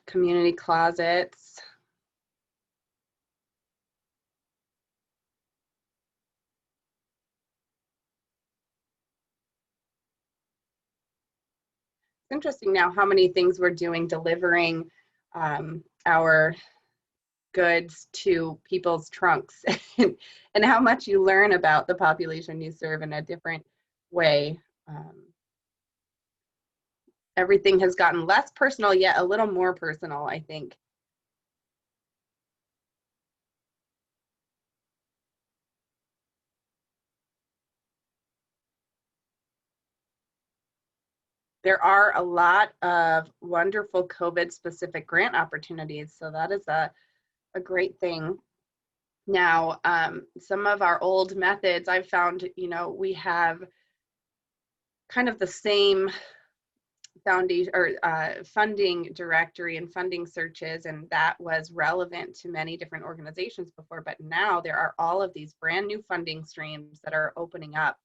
community closets. It's interesting now how many things we're doing delivering our goods to people's trunks and how much you learn about the population you serve in a different way. Everything has gotten less personal, yet a little more personal, I think. There are a lot of wonderful COVID-specific grant opportunities, so that is a great thing. Now, some of our old methods, I've found, you know, we have kind of the same foundation or funding directory and funding searches, and that was relevant to many different organizations before, but now there are all of these brand new funding streams that are opening up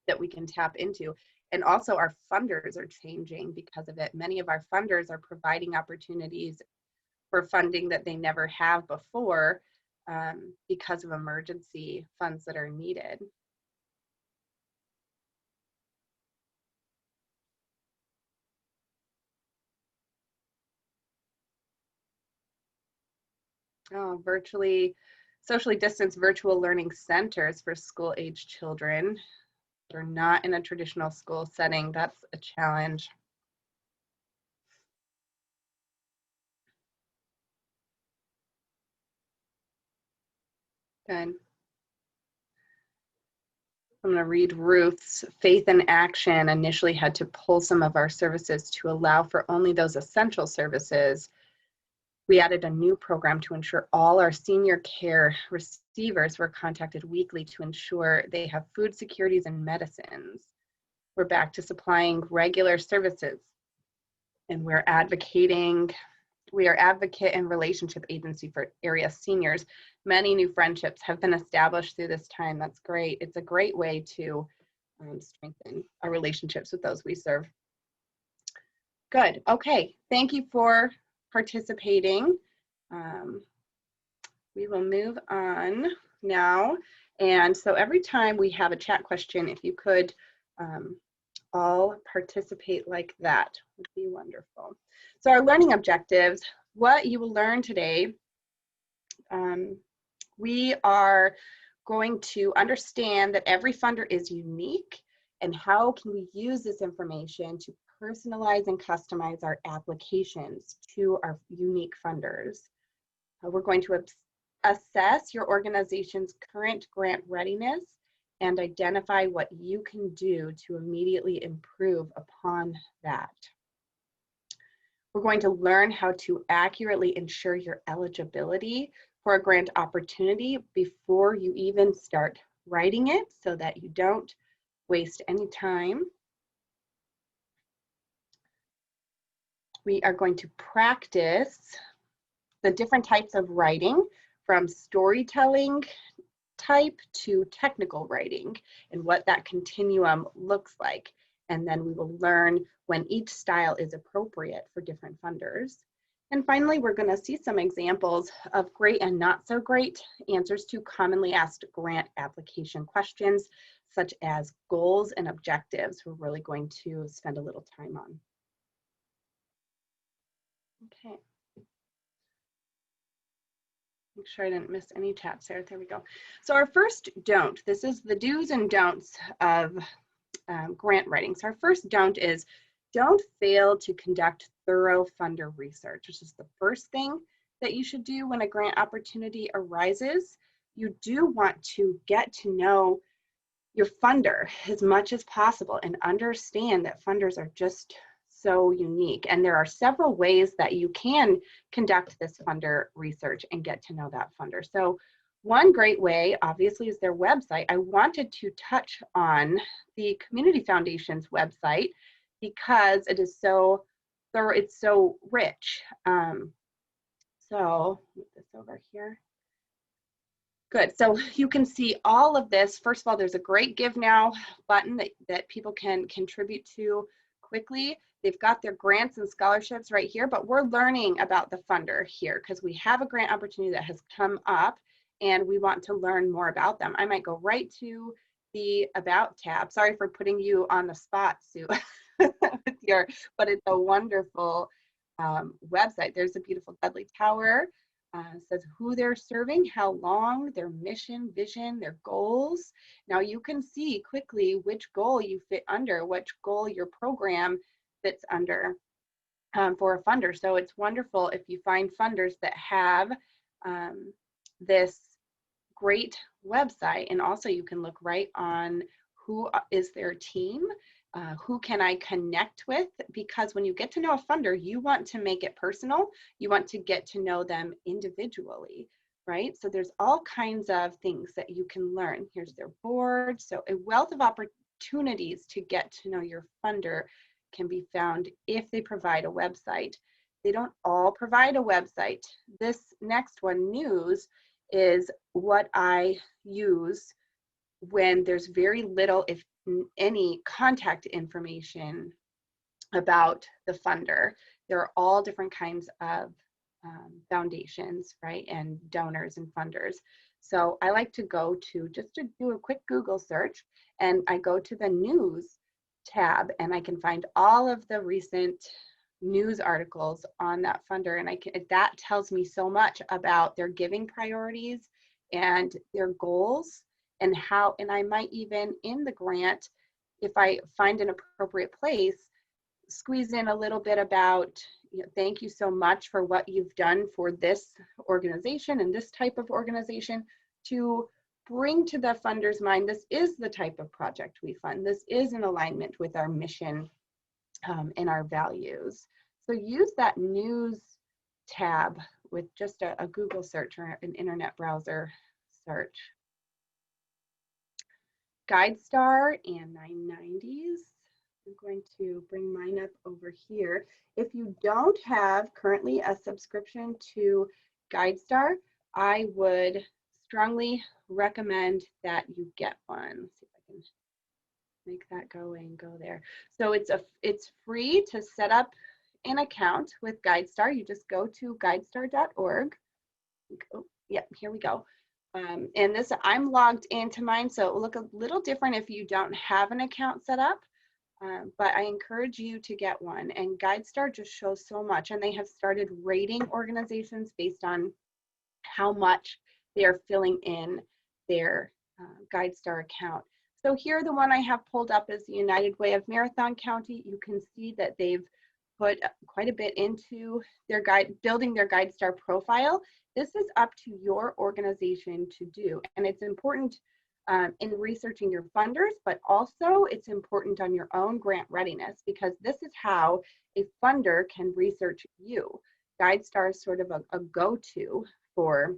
that we can tap into. And also our funders are changing because of it. Many of our funders are providing opportunities for funding that they never have before because of emergency funds that are needed. Oh, socially distanced virtual learning centers for school-age children. They're not in a traditional school setting. That's a challenge. Good. I'm going to read Ruth's. Faith in Action initially had to pull some of our services to allow for only those essential services. We added a new program to ensure all our senior care receivers were contacted weekly to ensure they have food securities and medicines. We're back to supplying regular services, and we are advocate and relationship agency for area seniors. Many new friendships have been established through this time. That's great. It's a great way to strengthen our relationships with those we serve. Good. Okay. Thank you for participating. We will move on now. And so every time we have a chat question, if you could all participate like that, would be wonderful. So our learning objectives, what you will learn today, we are going to understand that every funder is unique, and how can we use this information to personalize and customize our applications to our unique funders. We're going to assess your organization's current grant readiness and identify what you can do to immediately improve upon that. We're going to learn how to accurately ensure your eligibility for a grant opportunity before you even start writing it, so that you don't waste any time. We are going to practice the different types of writing, from storytelling type to technical writing, and what that continuum looks like. And then we will learn when each style is appropriate for different funders. And finally, we're going to see some examples of great and not so great answers to commonly asked grant application questions, such as goals and objectives. We're really going to spend a little time on. Okay. Make sure I didn't miss any chats there. There we go. So our first don't, this is the do's and don'ts of grant writing. So our first don't is, don't fail to conduct thorough funder research, which is the first thing that you should do when a grant opportunity arises. You do want to get to know your funder as much as possible and understand that funders are just so unique. And there are several ways that you can conduct this funder research and get to know that funder. So one great way, obviously, is their website. I wanted to touch on the Community Foundation's website because it is so thorough, it's so rich. So move this over here. Good, so you can see all of this. First of all, there's a great Give Now button that people can contribute to. quickly. They've got their grants and scholarships right here, but we're learning about the funder here because we have a grant opportunity that has come up and we want to learn more about them. I might go right to the About tab. Sorry for putting you on the spot, Sue, but it's a wonderful website. There's a beautiful Dudley Tower. Says who they're serving, how long, their mission, vision, their goals. Now you can see quickly which goal you fit under, which goal your program fits under for a funder. So it's wonderful if you find funders that have this great website, and also you can look right on who is their team, who can I connect with, because when you get to know a funder, you want to make it personal. You want to get to know them individually, right? So there's all kinds of things that you can learn. Here's their board. So a wealth of opportunities to get to know your funder can be found if they provide a website. They don't all provide a website. This next one, news, is what I use when there's very little, if any, contact information about the funder. There are all different kinds of foundations, right, and donors and funders. So I like to go to, just to do a quick Google search, and I go to the news tab and I can find all of the recent news articles on that funder, and that tells me so much about their giving priorities and their goals, and how, and I might even in the grant, if I find an appropriate place, squeeze in a little bit about, thank you so much for what you've done for this organization and this type of organization, to bring to the funder's mind, this is the type of project we fund. This is in alignment with our mission and our values. So use that news tab with just a Google search or an internet browser search. GuideStar and 990s. I'm going to bring mine up over here. If you don't have currently a subscription to GuideStar, I would strongly recommend that you get one. Let's see if I can make that go and go there. So it's free to set up an account with GuideStar. You just go to guidestar.org. Oh, yeah, here we go. And this, I'm logged into mine, so it will look a little different if you don't have an account set up, but I encourage you to get one. And GuideStar just shows so much, and they have started rating organizations based on how much they are filling in their GuideStar account. So here, the one I have pulled up is the United Way of Marathon County. You can see that they've put quite a bit into their building their GuideStar profile. This is up to your organization to do, and it's important in researching your funders, but also it's important on your own grant readiness, because this is how a funder can research you. GuideStar is sort of a go-to for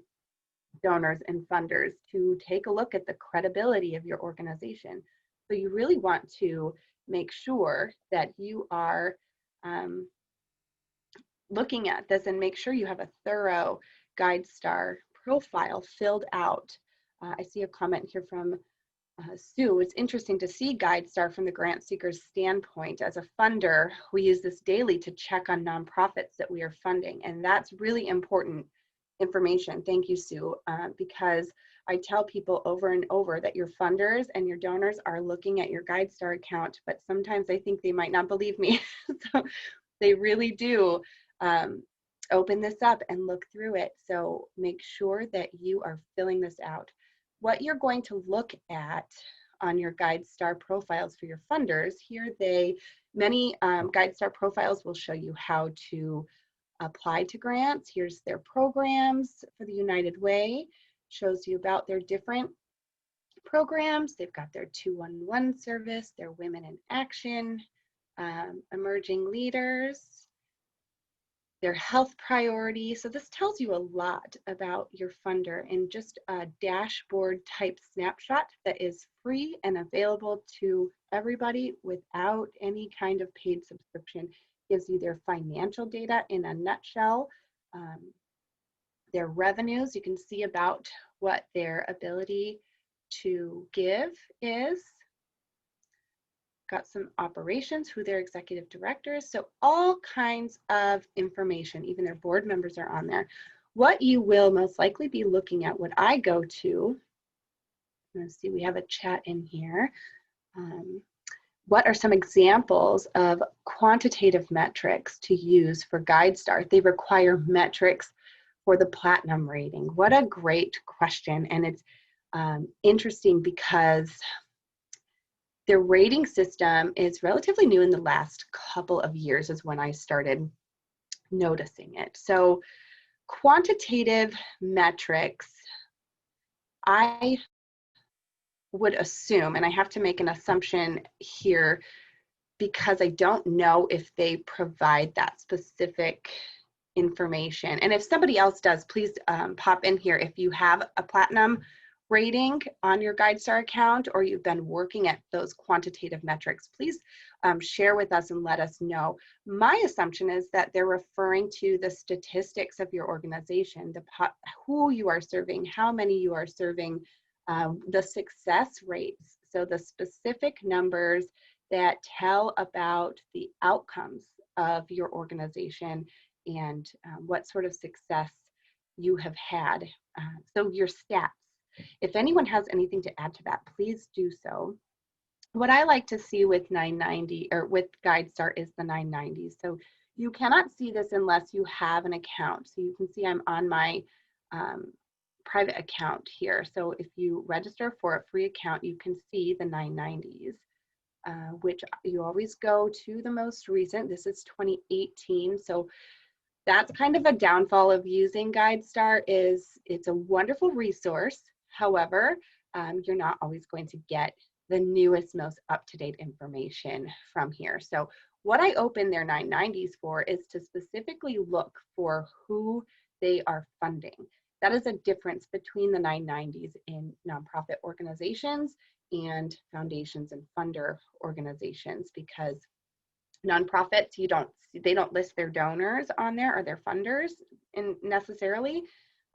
donors and funders to take a look at the credibility of your organization. So you really want to make sure that you are looking at this and make sure you have a thorough GuideStar profile filled out. I see a comment here from Sue. It's interesting to see GuideStar from the grant seeker's standpoint. As a funder, we use this daily to check on nonprofits that we are funding, and that's really important information. Thank you, Sue, because I tell people over and over that your funders and your donors are looking at your GuideStar account, but sometimes I think they might not believe me. So they really do open this up and look through it. So make sure that you are filling this out. What you're going to look at on your GuideStar profiles for your funders, here many GuideStar profiles will show you how to apply to grants. Here's their programs for the United Way, shows you about their different programs. They've got their 211 service, their Women in Action, emerging leaders, their health priority. So this tells you a lot about your funder in just a dashboard type snapshot that is free and available to everybody without any kind of paid subscription. Gives you their financial data in a nutshell, their revenues. You can see about what their ability to give is. got some operations, who their executive director is. So all kinds of information, even their board members are on there. What you will most likely be looking at, what I go to, let's see, we have a chat in here. What are some examples of quantitative metrics to use for GuideStar? They require metrics for the platinum rating. What a great question. And it's interesting because their rating system is relatively new. In the last couple of years is when I started noticing it. So quantitative metrics, I would assume, and I have to make an assumption here because I don't know if they provide that specific information. And if somebody else does, please pop in here if you have a platinum rating on your GuideStar account or you've been working at those quantitative metrics. Please share with us and let us know. My assumption is that they're referring to the statistics of your organization, who you are serving, how many you are serving, the success rates. So the specific numbers that tell about the outcomes of your organization and what sort of success you have had. So your stats. If anyone has anything to add to that, please do so. What I like to see with 990 or with GuideStar is the 990s. So you cannot see this unless you have an account. So you can see I'm on my private account here. So if you register for a free account, you can see the 990s, which you always go to the most recent. This is 2018. So that's kind of a downfall of using GuideStar is it's a wonderful resource. However, you're not always going to get the newest, most up-to-date information from here. So what I open their 990s for is to specifically look for who they are funding. That is a difference between the 990s in nonprofit organizations and foundations and funder organizations, because nonprofits, they don't list their donors on there or their funders necessarily,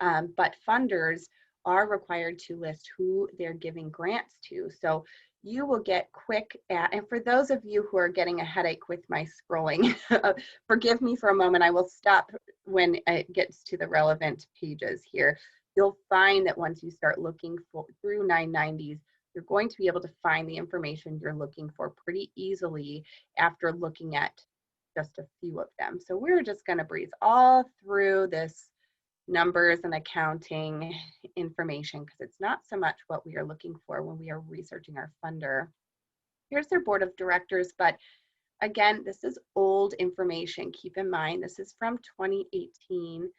but funders are required to list who they're giving grants to. So you will get quick and for those of you who are getting a headache with my scrolling, forgive me for a moment. I will stop when it gets to the relevant pages here. You'll find that once you start looking through 990s, you're going to be able to find the information you're looking for pretty easily after looking at just a few of them. So we're just going to breeze all through this numbers and accounting information because it's not so much what we are looking for when we are researching our funder. Here's their board of directors, but again, this is old information. Keep in mind, this is from 2018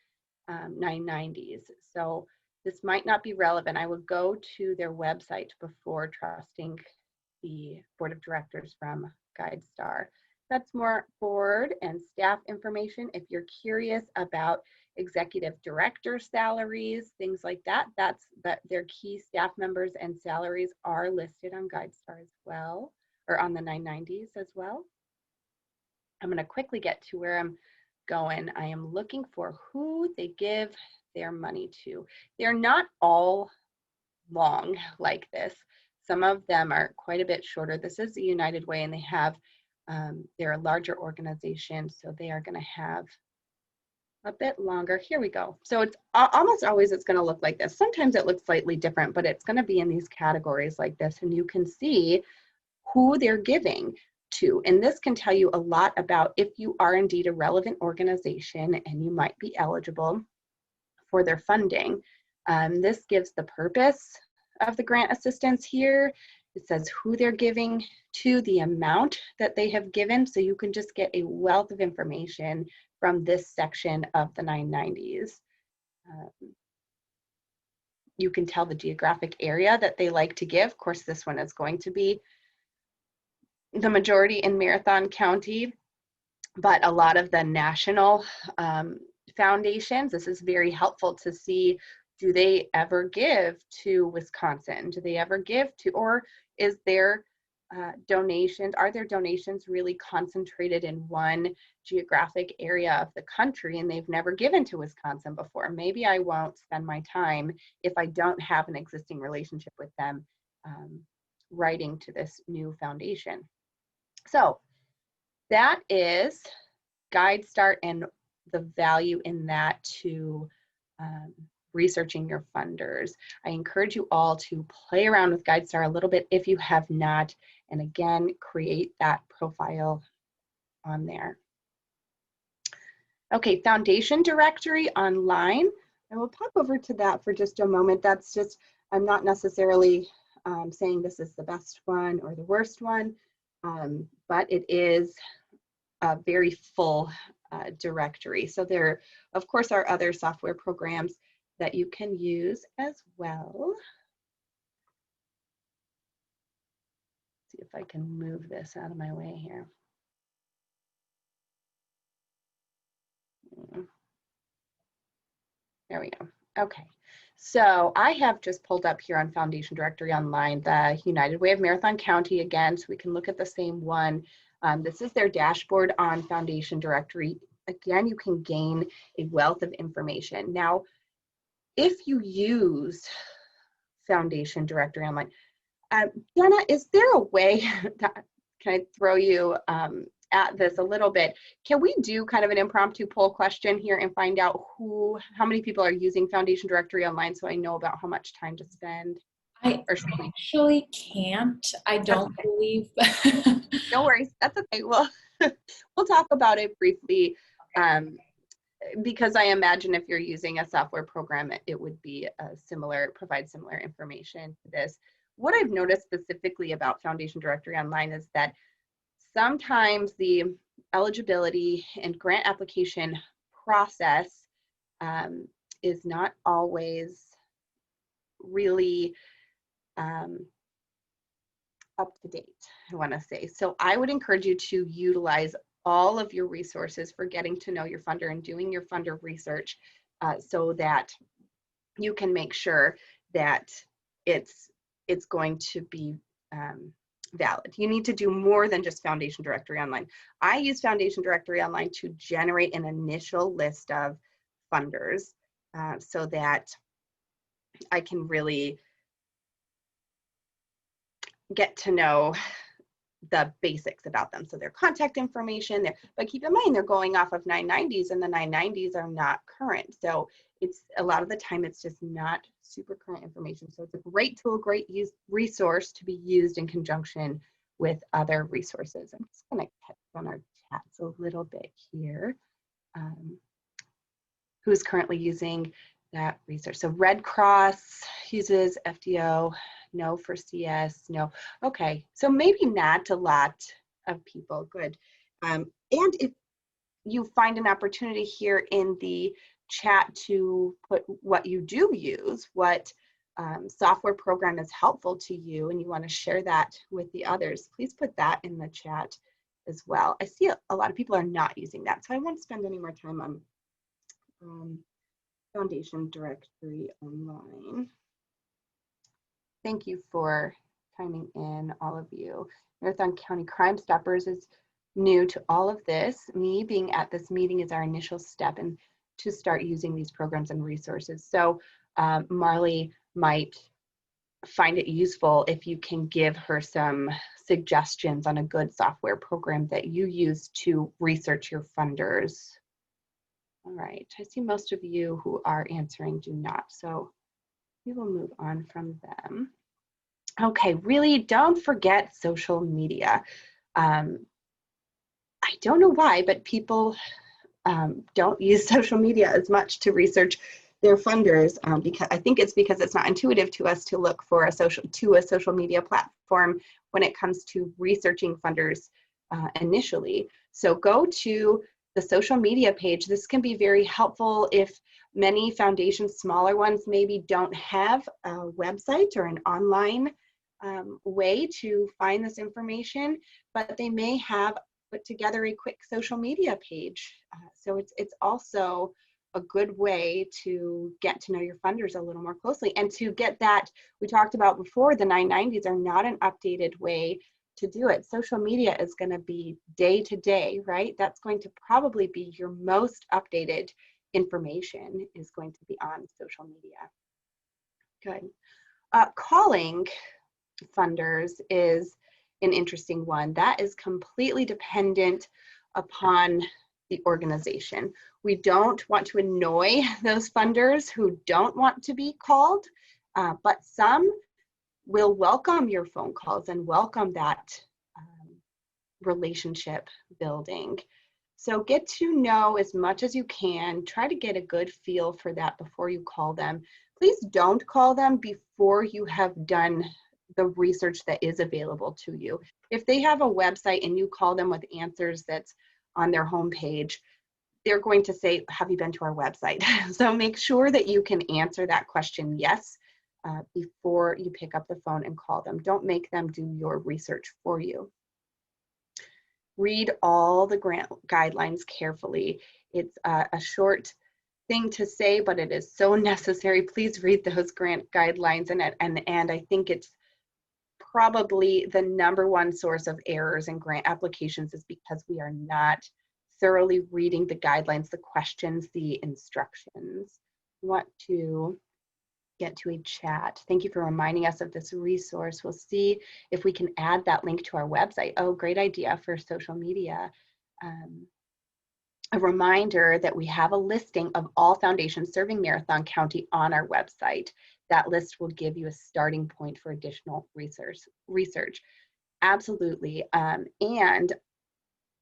990s. So this might not be relevant. I would go to their website before trusting the board of directors from GuideStar. That's more board and staff information. If you're curious about executive director salaries, things like that, their key staff members and salaries are listed on GuideStar as well, or on the 990s as well. I'm going to quickly get to where I'm going. I am looking for who they give their money to. They're not all long like this. Some of them are quite a bit shorter. This is the United Way, and they have, they're a larger organization, so they are going to have a bit longer. Here we go. So it's almost always it's going to look like this. Sometimes it looks slightly different, but it's going to be in these categories like this, and you can see who they're giving to. And this can tell you a lot about if you are indeed a relevant organization and you might be eligible for their funding. This gives the purpose of the grant assistance here. It says who they're giving to, the amount that they have given, so you can just get a wealth of information from this section of the 990s. You can tell the geographic area that they like to give. Of course, this one is going to be the majority in Marathon County, but a lot of the national foundations, this is very helpful to see, do they ever give to Wisconsin? Do they ever give to, or is their donations, are their donations really concentrated in one geographic area of the country and they've never given to Wisconsin before? Maybe I won't spend my time if I don't have an existing relationship with them writing to this new foundation. So that is GuideStart and the value in that to researching your funders. I encourage you all to play around with GuideStart a little bit if you have not, and again, create that profile on there. Okay, Foundation Directory online. I will pop over to that for just a moment. That's just, I'm not necessarily saying this is the best one or the worst one, but it is a very full directory. So there, of course, are other software programs that you can use as well. See if I can move this out of my way here. There we go. Okay. So I have just pulled up here on Foundation Directory Online the United Way of Marathon County again, so we can look at the same one. This is their dashboard on Foundation Directory. Again, you can gain a wealth of information. Now, if you use Foundation Directory Online, Jenna, is there a way that can I throw you at this a little bit? Can we do kind of an impromptu poll question here and find out how many people are using Foundation Directory Online, so I know about how much time to spend? I actually can't. I don't believe. No worries. That's okay. Well, we'll talk about it briefly. Because I imagine if you're using a software program, it would be provide similar information to this. What I've noticed specifically about Foundation Directory Online is that sometimes the eligibility and grant application process is not always really up to date, I want to say. So I would encourage you to utilize all of your resources for getting to know your funder and doing your funder research so that you can make sure that it's going to be valid. You need to do more than just Foundation Directory Online. I use Foundation Directory Online to generate an initial list of funders so that I can really get to know the basics about them. So their contact information, but keep in mind they're going off of 990s and the 990s are not current. So it's a lot of the time it's just not super current information. So it's a great tool, great resource to be used in conjunction with other resources. I'm just going to catch on our chats a little bit here. Who's currently using that resource? So Red Cross uses FDO. No for CS, no. Okay, so maybe not a lot of people, good. And if you find an opportunity here in the chat to put what you do use, what software program is helpful to you, and you want to share that with the others, please put that in the chat as well. I see a lot of people are not using that, so I won't spend any more time on Foundation Directory Online. Thank you for chiming in, all of you. Marathon County Crime Stoppers is new to all of this. Me being at this meeting is our initial step in to start using these programs and resources. So Marley might find it useful if you can give her some suggestions on a good software program that you use to research your funders. All right, I see most of you who are answering do not, so we will move on from them. Okay, really don't forget social media. I don't know why, but people don't use social media as much to research their funders because I think it's because it's not intuitive to us to look for a social media platform when it comes to researching funders initially. So go to the social media page. This can be very helpful if many foundations, smaller ones, maybe don't have a website or an online way to find this information, but they may have put together a quick social media page. So it's also a good way to get to know your funders a little more closely and to get that, we talked about before, the 990s are not an updated way to do it. Social media is going to be day to day, right? That's going to probably be your most updated information is going to be on social media. Good. Calling funders is an interesting one. That is completely dependent upon the organization. We don't want to annoy those funders who don't want to be called, but some will welcome your phone calls and welcome that relationship building. So get to know as much as you can. Try to get a good feel for that before you call them. Please don't call them before you have done the research that is available to you. If they have a website and you call them with answers that's on their homepage, they're going to say, have you been to our website? So make sure that you can answer that question yes before you pick up the phone and call them. Don't make them do your research for you. Read all the grant guidelines carefully. It's a short thing to say, but it is so necessary. Please read those grant guidelines, and I think it's probably the #1 source of errors in grant applications is because we are not thoroughly reading the guidelines, the questions, the instructions. I want to get to a chat. Thank you for reminding us of this resource. We'll see if we can add that link to our website. Oh, great idea for social media. A reminder that we have a listing of all foundations serving Marathon County on our website. That list will give you a starting point for additional research. Absolutely. And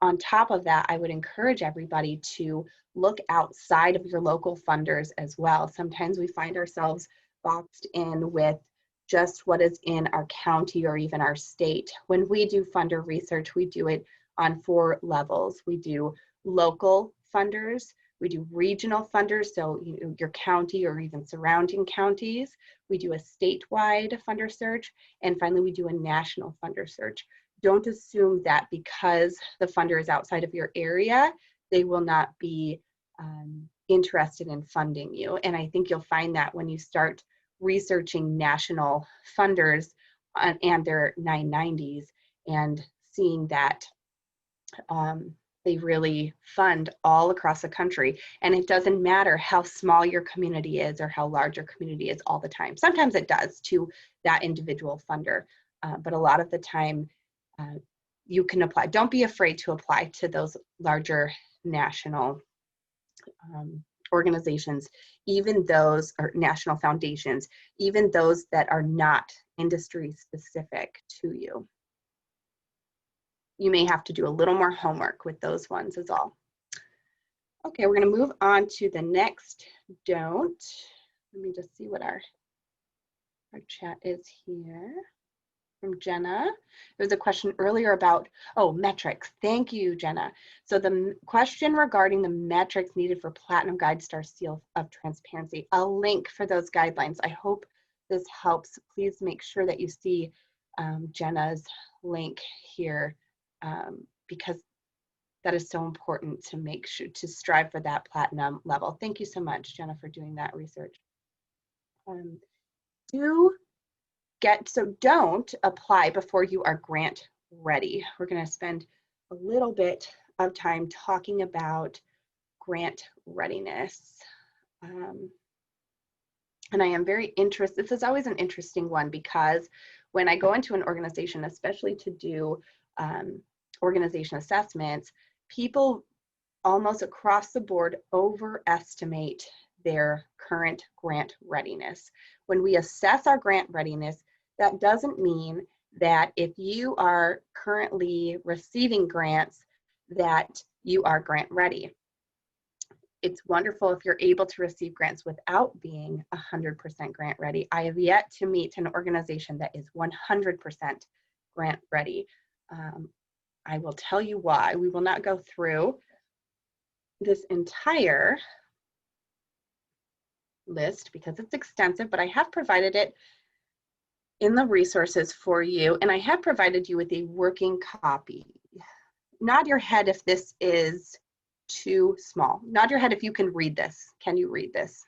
on top of that, I would encourage everybody to look outside of your local funders as well. Sometimes we find ourselves boxed in with just what is in our county or even our state. When we do funder research, we do it on 4 levels. We do local funders, we do regional funders, so your county or even surrounding counties. We do a statewide funder search, and finally we do a national funder search. Don't assume that because the funder is outside of your area, they will not be interested in funding you. And I think you'll find that when you start researching national funders and their 990s and seeing that they really fund all across the country. And it doesn't matter how small your community is or how large your community is all the time. Sometimes it does to that individual funder, but a lot of the time you can apply. Don't be afraid to apply to those larger national organizations, even those, or national foundations, even those that are not industry specific to you. You may have to do a little more homework with those ones is all. Okay, we're going to move on to the next don't. Let me just see what our chat is here. From Jenna. There was a question earlier about, metrics. Thank you, Jenna. So the question regarding the metrics needed for Platinum Guide Star Seal of Transparency, a link for those guidelines. I hope this helps. Please make sure that you see Jenna's link here because that is so important to make sure to strive for that platinum level. Thank you so much, Jenna, for doing that research. Don't apply before you are grant ready. We're going to spend a little bit of time talking about grant readiness. And I am very interested, this is always an interesting one because when I go into an organization, especially to do organization assessments, people almost across the board overestimate their current grant readiness. When we assess our grant readiness, that doesn't mean that if you are currently receiving grants that you are grant ready. It's wonderful if you're able to receive grants without being 100% grant ready. I have yet to meet an organization that is 100% grant ready. I will tell you why. We will not go through this entire list because it's extensive, but I have provided it in the resources for you, and I have provided you with a working copy. Nod your head if this is too small. Nod your head if you can read this. Can you read this?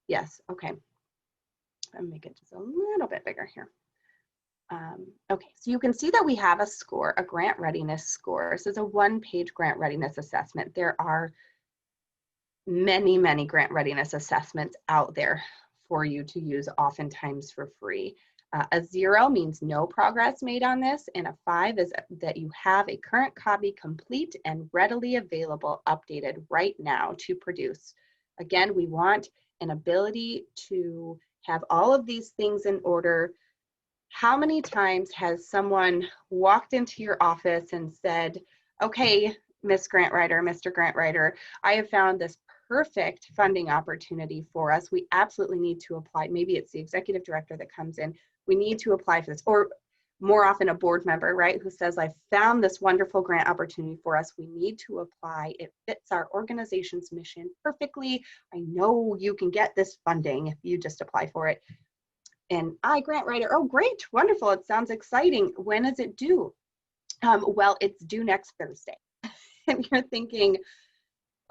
Yes, okay. I'll make it just a little bit bigger here. Okay, so you can see that we have a score, a grant readiness score. This is a 1-page grant readiness assessment. There are many, many grant readiness assessments out there for you to use, oftentimes for free. A 0 means no progress made on this, and a 5 is that you have a current copy complete and readily available, updated right now to produce. Again, we want an ability to have all of these things in order. How many times has someone walked into your office and said, okay, Miss Grantwriter, Mr. Grantwriter, I have found this perfect funding opportunity for us. We absolutely need to apply. Maybe it's the executive director that comes in. We need to apply for this. Or more often a board member, right, who says, I found this wonderful grant opportunity for us. We need to apply. It fits our organization's mission perfectly. I know you can get this funding if you just apply for it. And grant writer, oh, great, wonderful. It sounds exciting. When is it due? Well, it's due next Thursday. And you're thinking,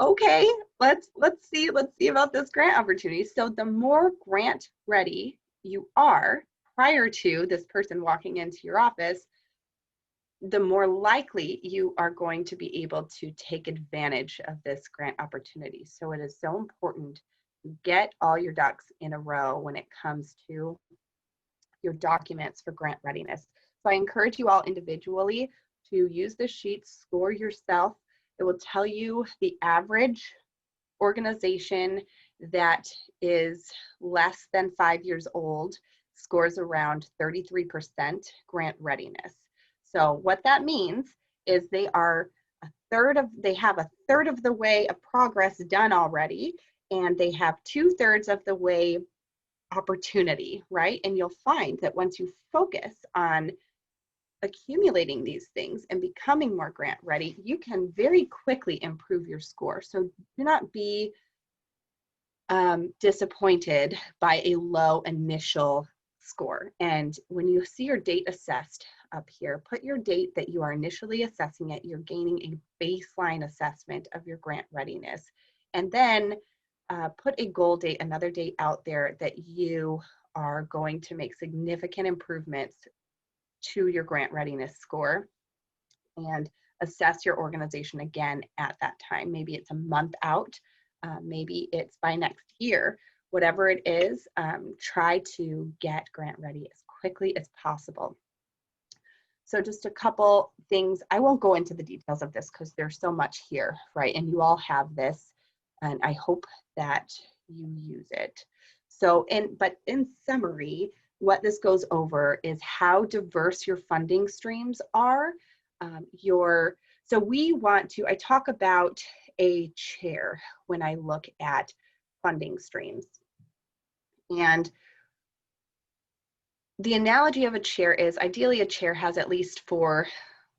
okay, let's see about this grant opportunity. So the more grant ready you are prior to this person walking into your office, the more likely you are going to be able to take advantage of this grant opportunity. So it is so important to get all your ducks in a row when it comes to your documents for grant readiness. So I encourage you all individually to use this sheet, score yourself. It will tell you the average organization that is less than 5 years old scores around 33% grant readiness. So what that means is they have a third of the way of progress done already, and they have 2/3 of the way opportunity, right? And you'll find that once you focus on accumulating these things and becoming more grant ready, you can very quickly improve your score. So do not be disappointed by a low initial score. And when you see your date assessed up here, put your date that you are initially assessing it. You're gaining a baseline assessment of your grant readiness. And then put a goal date, another date out there that you are going to make significant improvements to your grant readiness score, and assess your organization again at that time. Maybe it's a month out, maybe it's by next year. Whatever it is, try to get grant ready as quickly as possible. So just a couple things. I won't go into the details of this because there's so much here, right? And you all have this, and I hope that you use it. So, but in summary, what this goes over is how diverse your funding streams are. So we want to, I talk about a chair when I look at funding streams. And the analogy of a chair is ideally a chair has at least 4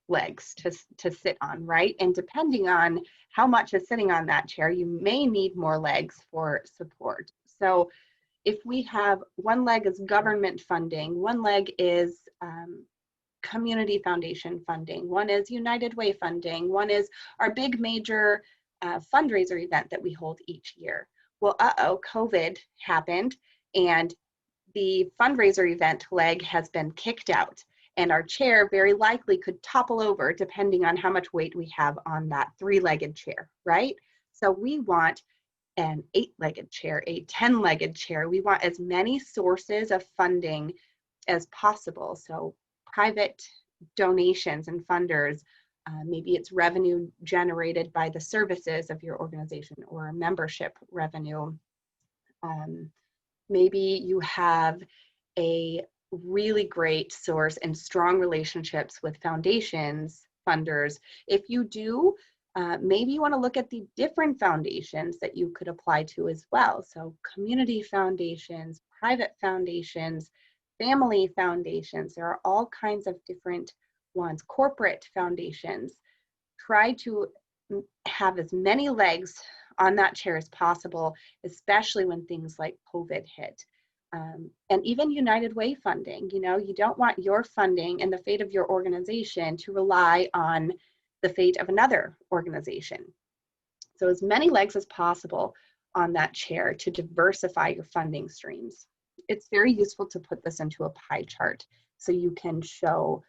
legs to sit on, right? And depending on how much is sitting on that chair, you may need more legs for support. So if we have one leg is government funding, one leg is community foundation funding, one is United Way funding, one is our big major fundraiser event that we hold each year. Well, COVID happened and the fundraiser event leg has been kicked out, and our chair very likely could topple over depending on how much weight we have on that 3-legged chair, right? So we want an 8-legged chair, a 10-legged chair. We want as many sources of funding as possible. So private donations and funders, maybe it's revenue generated by the services of your organization or membership revenue. Maybe you have a really great source and strong relationships with foundations, funders. If you do, maybe you want to look at the different foundations that you could apply to as well. So community foundations, private foundations, family foundations, there are all kinds of different ones, corporate foundations. Try to have as many legs on that chair as possible, especially when things like COVID hit. And even United Way funding, you know, you don't want your funding and the fate of your organization to rely on the fate of another organization. So as many legs as possible on that chair to diversify your funding streams. It's very useful to put this into a pie chart so you can show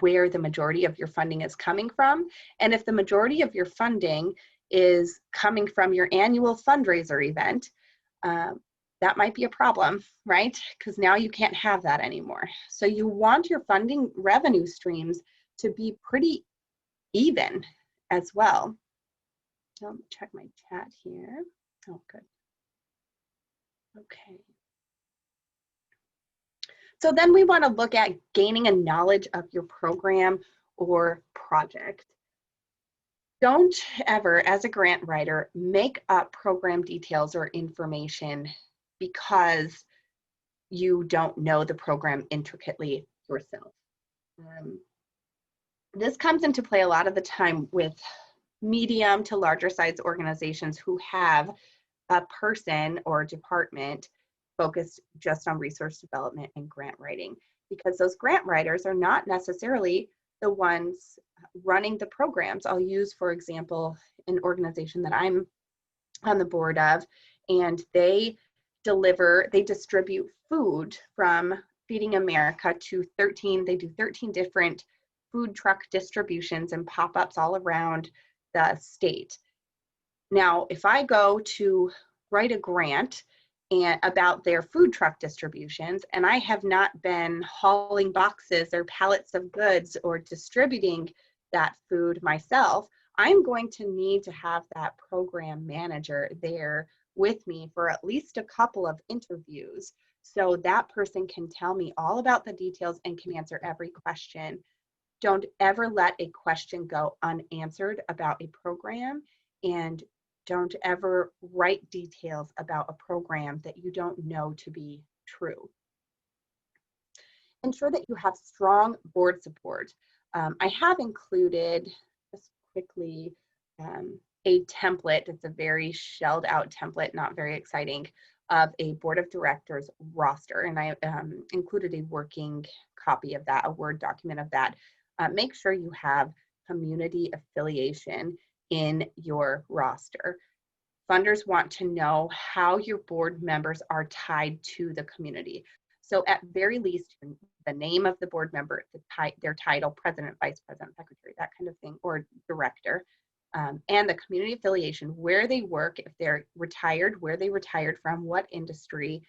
where the majority of your funding is coming from. And if the majority of your funding is coming from your annual fundraiser event, that might be a problem, right? Because now you can't have that anymore. So you want your funding revenue streams to be pretty even as well. So let me check my chat here. Oh, good. Okay. So then we want to look at gaining a knowledge of your program or project. Don't ever, as a grant writer, make up program details or information because you don't know the program intricately yourself. This comes into play a lot of the time with medium to larger size organizations who have a person or department focused just on resource development and grant writing, because those grant writers are not necessarily the ones running the programs. I'll use, for example, an organization that I'm on the board of, and they distribute food from Feeding America to 13 different food truck distributions and pop-ups all around the state. Now, if I go to write a grant about their food truck distributions, and I have not been hauling boxes or pallets of goods or distributing that food myself, I'm going to need to have that program manager there with me for at least a couple of interviews, so that person can tell me all about the details and can answer every question. Don't ever let a question go unanswered about a program, and don't ever write details about a program that you don't know to be true. Ensure that you have strong board support. I have included, just quickly, a template. It's a very shelled out template, not very exciting, of a board of directors roster. And I included a working copy of that, a Word document of that. Make sure you have community affiliation in your roster. Funders want to know how your board members are tied to the community. So at very least, the name of the board member, their title, president, vice president, secretary, that kind of thing, or director, and the community affiliation, where they work, if they're retired, where they retired from, what industry,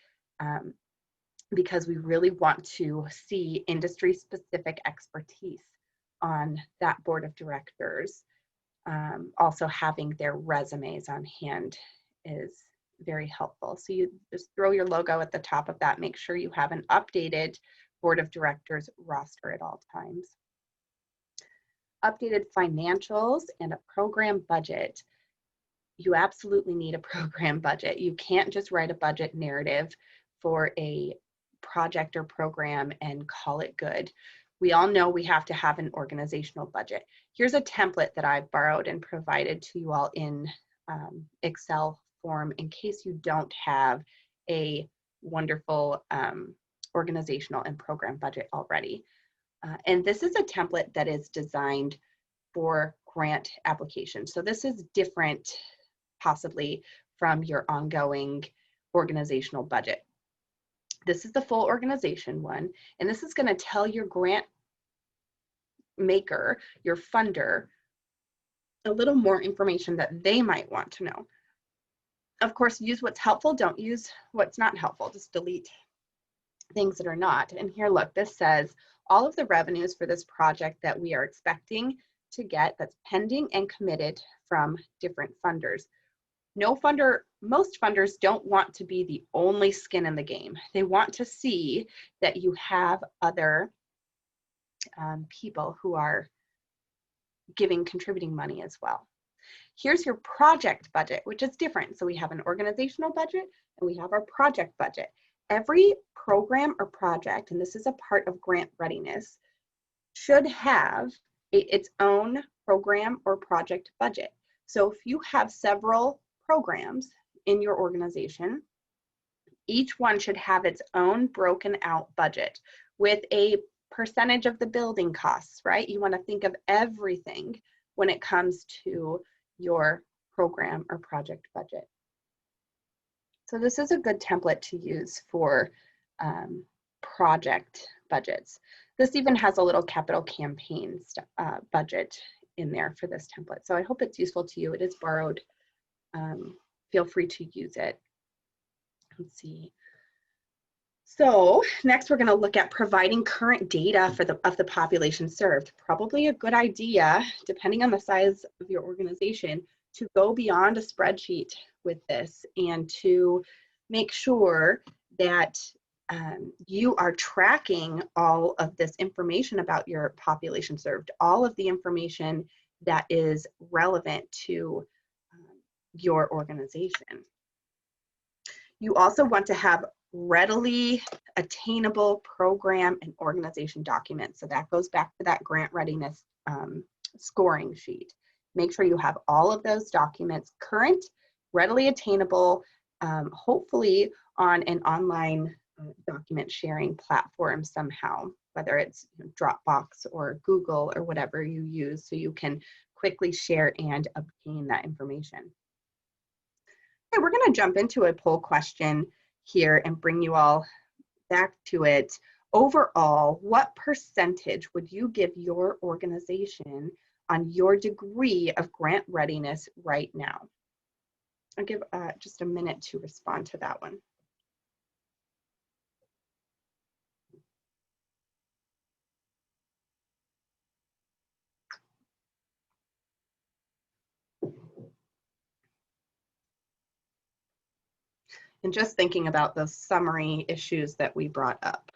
because we really want to see industry-specific expertise on that board of directors. Also having their resumes on hand is very helpful. So you just throw your logo at the top of that. Make sure you have an updated board of directors roster at all times. Updated financials and a program budget. You absolutely need a program budget. You can't just write a budget narrative for a project or program and call it good. We all know we have to have an organizational budget. Here's a template that I borrowed and provided to you all in Excel form in case you don't have a wonderful organizational and program budget already. And this is a template that is designed for grant applications. So this is different possibly from your ongoing organizational budget. This is the full organization one, and this is going to tell your grant maker, your funder, a little more information that they might want to know. Of course, use what's helpful, don't use what's not helpful. Just delete things that are not. And here, look, this says all of the revenues for this project that we are expecting to get, that's pending and committed from different funders. Most funders don't want to be the only skin in the game. They want to see that you have other people who are contributing money as well. Here's your project budget, which is different. So we have an organizational budget and we have our project budget. Every program or project, and this is a part of grant readiness, should have its own program or project budget. So if you have several programs in your organization, each one should have its own broken out budget with a percentage of the building costs, right? You want to think of everything when it comes to your program or project budget. So this is a good template to use for project budgets. This even has a little capital campaign budget in there for this template. So I hope it's useful to you. It is borrowed. Feel free to use it. Let's see. So next we're going to look at providing current data for of the population served. Probably a good idea, depending on the size of your organization, to go beyond a spreadsheet with this and to make sure that you are tracking all of this information about your population served, all of the information that is relevant to your organization. You also want to have readily attainable program and organization documents. So that goes back to that grant readiness scoring sheet. Make sure you have all of those documents current, readily attainable, hopefully on an online document sharing platform somehow, whether it's Dropbox or Google or whatever you use, so you can quickly share and obtain that information. Okay, we're going to jump into a poll question here and bring you all back to it. Overall, what percentage would you give your organization on your degree of grant readiness right now? I'll give just a minute to respond to that one. And just thinking about those summary issues that we brought up.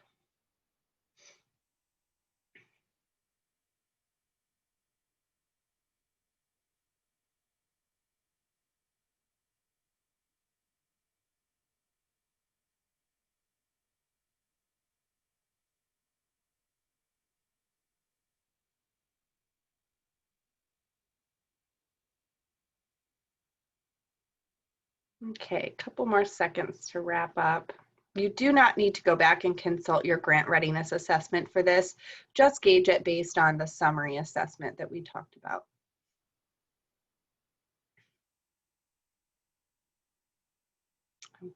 Okay, a couple more seconds to wrap up. You do not need to go back and consult your grant readiness assessment for this. Just gauge it based on the summary assessment that we talked about.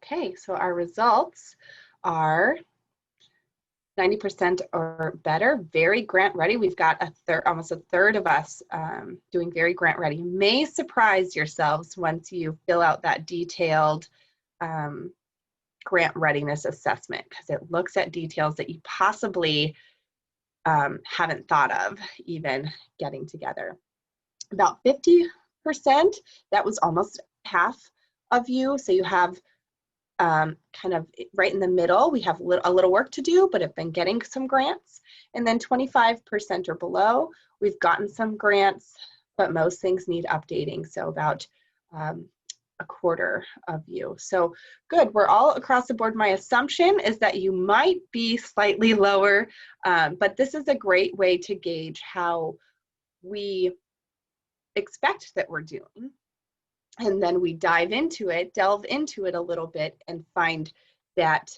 Okay, so our results are 90% or better, very grant ready. We've got almost a third of us doing very grant ready. You may surprise yourselves once you fill out that detailed grant readiness assessment, because it looks at details that you possibly haven't thought of even getting together. About 50%, that was almost half of you. So you have kind of right in the middle, we have a little work to do, but have been getting some grants. And then 25% or below, we've gotten some grants, but most things need updating. So about a quarter of you. So good, we're all across the board. My assumption is that you might be slightly lower, but this is a great way to gauge how we expect that we're doing. And then we delve into it a little bit and find that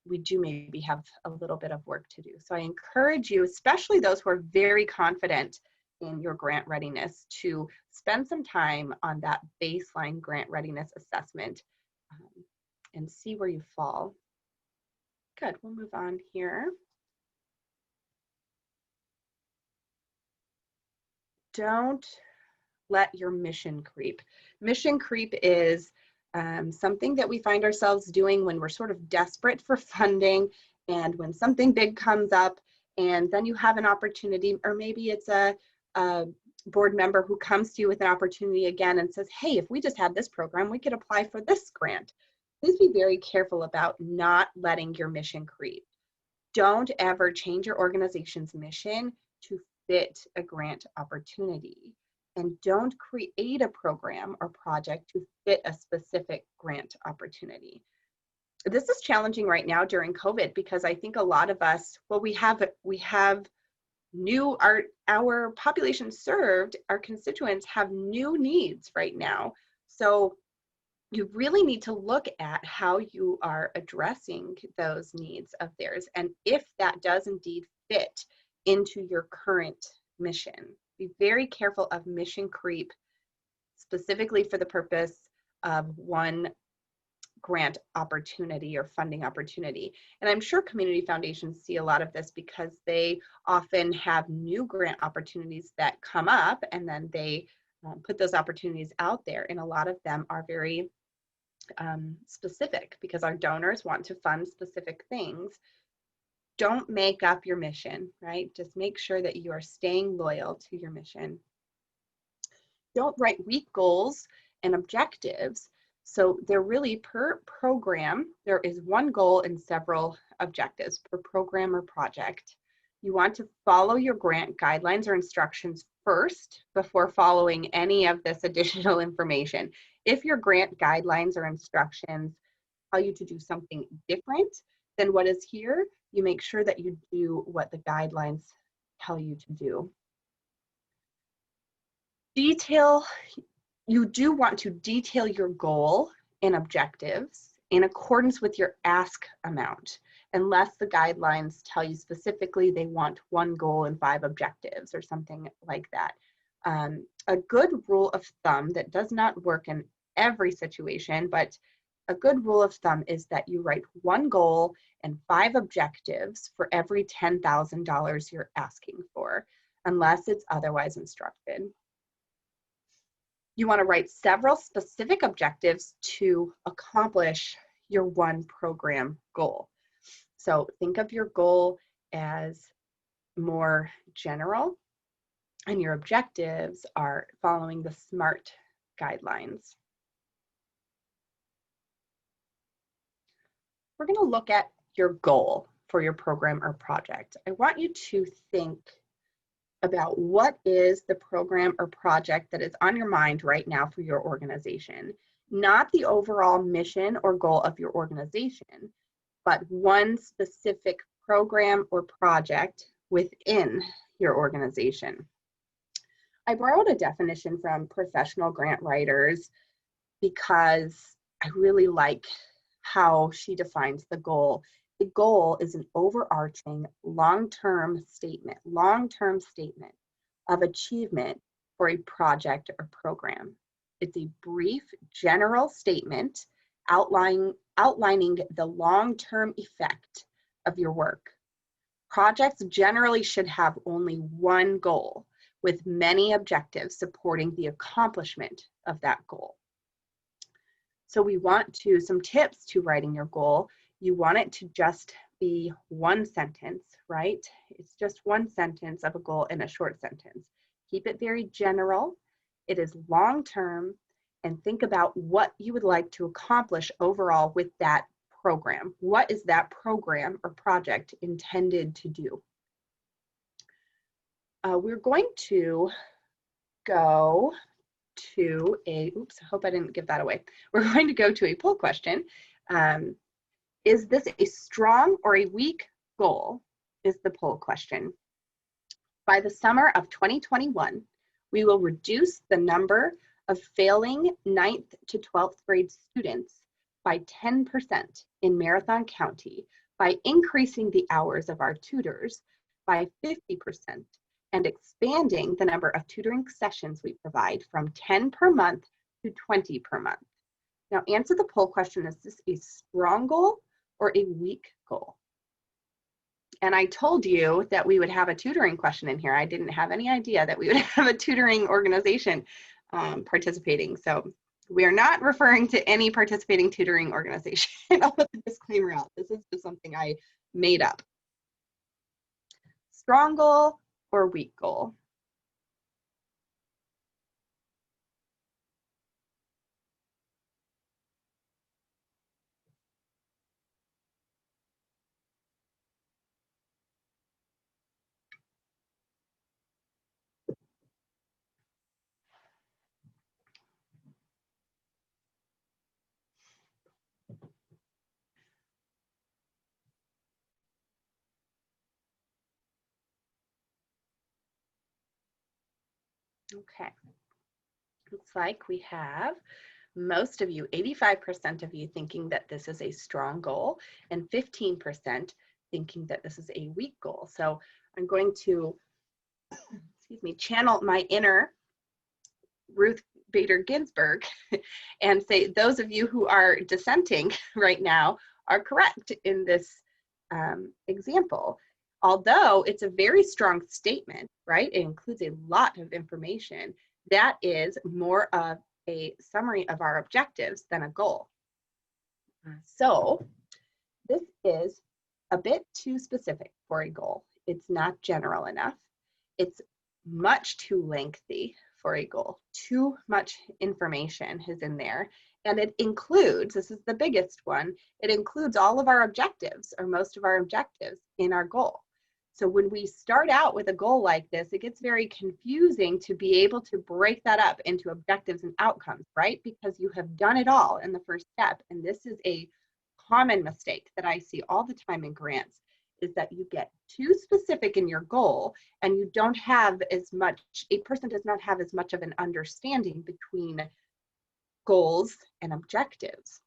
we do maybe have a little bit of work to do. So I encourage you, especially those who are very confident in your grant readiness, to spend some time on that baseline grant readiness assessment and see where you fall. Good, we'll move on here. Don't let your mission creep. Mission creep is something that we find ourselves doing when we're sort of desperate for funding, and when something big comes up and then you have an opportunity, or maybe it's a board member who comes to you with an opportunity again and says, hey, if we just had this program, we could apply for this grant. Please be very careful about not letting your mission creep. Don't ever change your organization's mission to fit a grant opportunity. And don't create a program or project to fit a specific grant opportunity. This is challenging right now during COVID, because I think a lot of us, well, we have our population served, our constituents have new needs right now. So you really need to look at how you are addressing those needs of theirs, and if that does indeed fit into your current mission. Be very careful of mission creep, specifically for the purpose of one grant opportunity or funding opportunity. And I'm sure community foundations see a lot of this, because they often have new grant opportunities that come up, and then they put those opportunities out there. And a lot of them are very specific because our donors want to fund specific things. Don't make up your mission, right? Just make sure that you are staying loyal to your mission. Don't write weak goals and objectives. So they're really per program, there is one goal and several objectives per program or project. You want to follow your grant guidelines or instructions first before following any of this additional information. If your grant guidelines or instructions tell you to do something different than what is here, you make sure that you do what the guidelines tell you to do. You do want to detail your goal and objectives in accordance with your ask amount, unless the guidelines tell you specifically they want one goal and 5 objectives or something like that. A good rule of thumb that does not work in every situation, but a good rule of thumb is that you write one goal and 5 objectives for every $10,000 you're asking for, unless it's otherwise instructed. You want to write several specific objectives to accomplish your one program goal. So think of your goal as more general, and your objectives are following the SMART guidelines. We're going to look at your goal for your program or project. I want you to think about what is the program or project that is on your mind right now for your organization. Not the overall mission or goal of your organization, but one specific program or project within your organization. I borrowed a definition from professional grant writers because I really like how she defines the goal. The goal is an overarching long-term statement of achievement for a project or program. It's a brief, general statement outlining the long-term effect of your work. Projects generally should have only one goal, with many objectives supporting the accomplishment of that goal. So we want some tips to writing your goal. You want it to just be one sentence, right? It's just one sentence of a goal in a short sentence. Keep it very general. It is long-term, and think about what you would like to accomplish overall with that program. What is that program or project intended to do? We're going to go to a, oops, I hope I didn't give that away. We're going to go to a poll question. Is this a strong or a weak goal, is the poll question. By the summer of 2021, we will reduce the number of failing 9th to 12th grade students by 10% in Marathon County by increasing the hours of our tutors by 50% and expanding the number of tutoring sessions we provide from 10 per month to 20 per month. Now answer the poll question, is this a strong goal or a weak goal? And I told you that we would have a tutoring question in here. I didn't have any idea that we would have a tutoring organization participating. So we are not referring to any participating tutoring organization. I'll put the disclaimer out. This is just something I made up. Strong goal or weak goal? Okay, looks like we have most of you, 85% of you, thinking that this is a strong goal and 15% thinking that this is a weak goal. So I'm going to, excuse me, channel my inner Ruth Bader Ginsburg and say those of you who are dissenting right now are correct in this example. Although it's a very strong statement, right? It includes a lot of information. That is more of a summary of our objectives than a goal. So this is a bit too specific for a goal. It's not general enough. It's much too lengthy for a goal. Too much information is in there. And it includes, this is the biggest one, it includes all of our objectives or most of our objectives in our goal. So when we start out with a goal like this, it gets very confusing to be able to break that up into objectives and outcomes, right? Because you have done it all in the first step. And this is a common mistake that I see all the time in grants, is that you get too specific in your goal and you don't have as much, a person does not have as much of an understanding between goals and objectives.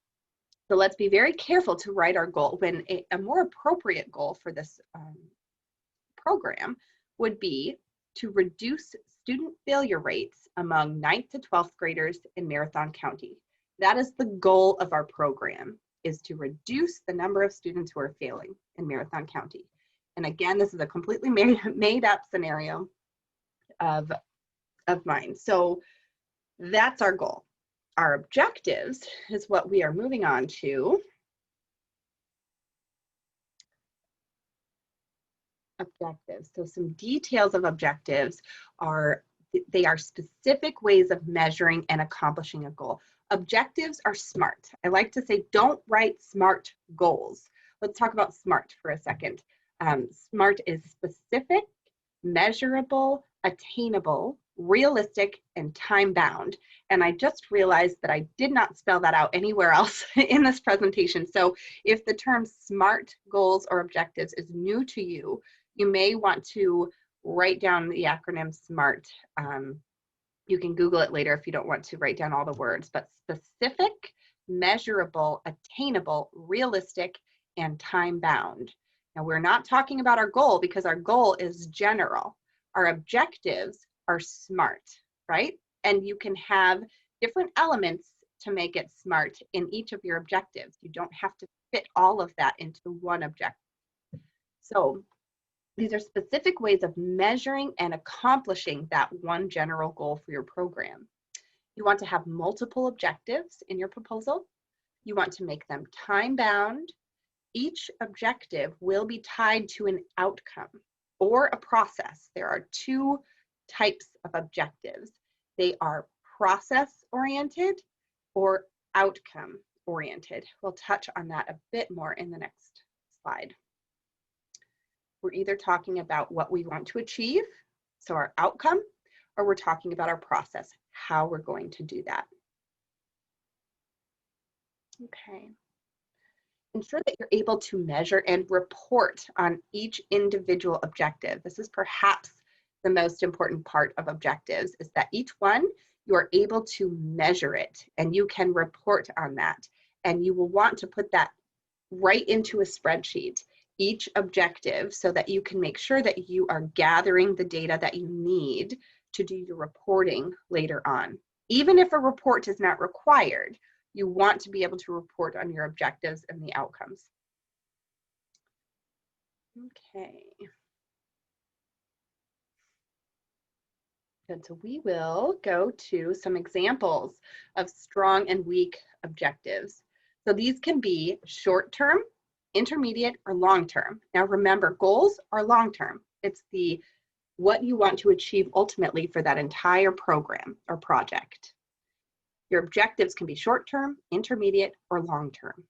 So let's be very careful to write our goal. When a more appropriate goal for this program would be to reduce student failure rates among 9th to 12th graders in Marathon County. That is the goal of our program, is to reduce the number of students who are failing in Marathon County. And again, this is a completely made up scenario of mine. So that's our goal. Our objectives is what we are moving on to. Objectives. So some details of objectives are, they are specific ways of measuring and accomplishing a goal. Objectives are SMART. I like to say, don't write SMART goals. Let's talk about SMART for a second. SMART is specific, measurable, attainable, realistic, and time-bound. And I just realized that I did not spell that out anywhere else in this presentation. So if the term SMART goals or objectives is new to you, you may want to write down the acronym SMART. You can Google it later if you don't want to write down all the words, but specific, measurable, attainable, realistic, and time-bound. Now, we're not talking about our goal because our goal is general. Our objectives are SMART, right? And you can have different elements to make it SMART in each of your objectives. You don't have to fit all of that into one objective. So these are specific ways of measuring and accomplishing that one general goal for your program. You want to have multiple objectives in your proposal. You want to make them time-bound. Each objective will be tied to an outcome or a process. There are two types of objectives. They are process-oriented or outcome-oriented. We'll touch on that a bit more in the next slide. We're either talking about what we want to achieve, so our outcome, or we're talking about our process, how we're going to do that. Okay. Ensure that you're able to measure and report on each individual objective. This is perhaps the most important part of objectives, is that each one you are able to measure it and you can report on that. And you will want to put that right into a spreadsheet, each objective, so that you can make sure that you are gathering the data that you need to do your reporting later on. Even if a report is not required, you want to be able to report on your objectives and the outcomes. Okay. Good, so we will go to some examples of strong and weak objectives. So these can be short-term, intermediate, or long-term. Now remember, goals are long-term. It's what you want to achieve ultimately for that entire program or project. Your objectives can be short-term, intermediate, or long-term.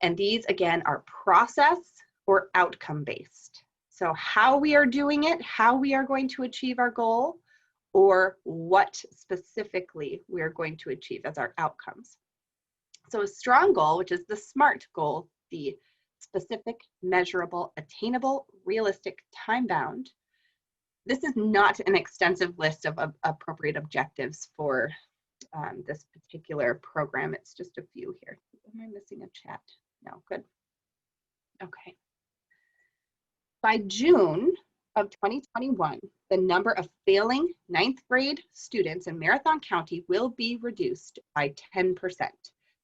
And these, again, are process or outcome-based. So how we are doing it, how we are going to achieve our goal, or what specifically we are going to achieve as our outcomes. So a strong goal, which is the SMART goal, the specific, measurable, attainable, realistic, time-bound. This is not an extensive list of appropriate objectives for this particular program. It's just a few here. Am I missing a chat? No, good. Okay. By June of 2021, the number of failing 9th grade students in Marathon County will be reduced by 10%.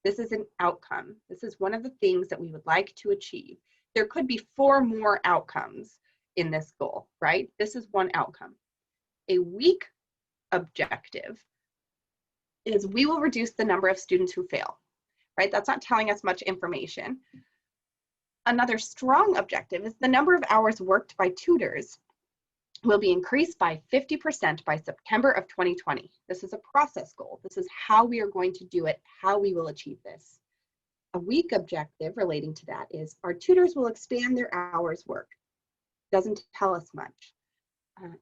This is an outcome. This is one of the things that we would like to achieve. There could be 4 more outcomes in this goal, right? This is one outcome. A weak objective is we will reduce the number of students who fail. right? That's not telling us much information. Another strong objective is the number of hours worked by tutors will be increased by 50% by September of 2020. This is a process goal. This is how we are going to do it, how we will achieve this. A weak objective relating to that is our tutors will expand their hours worked. Doesn't tell us much,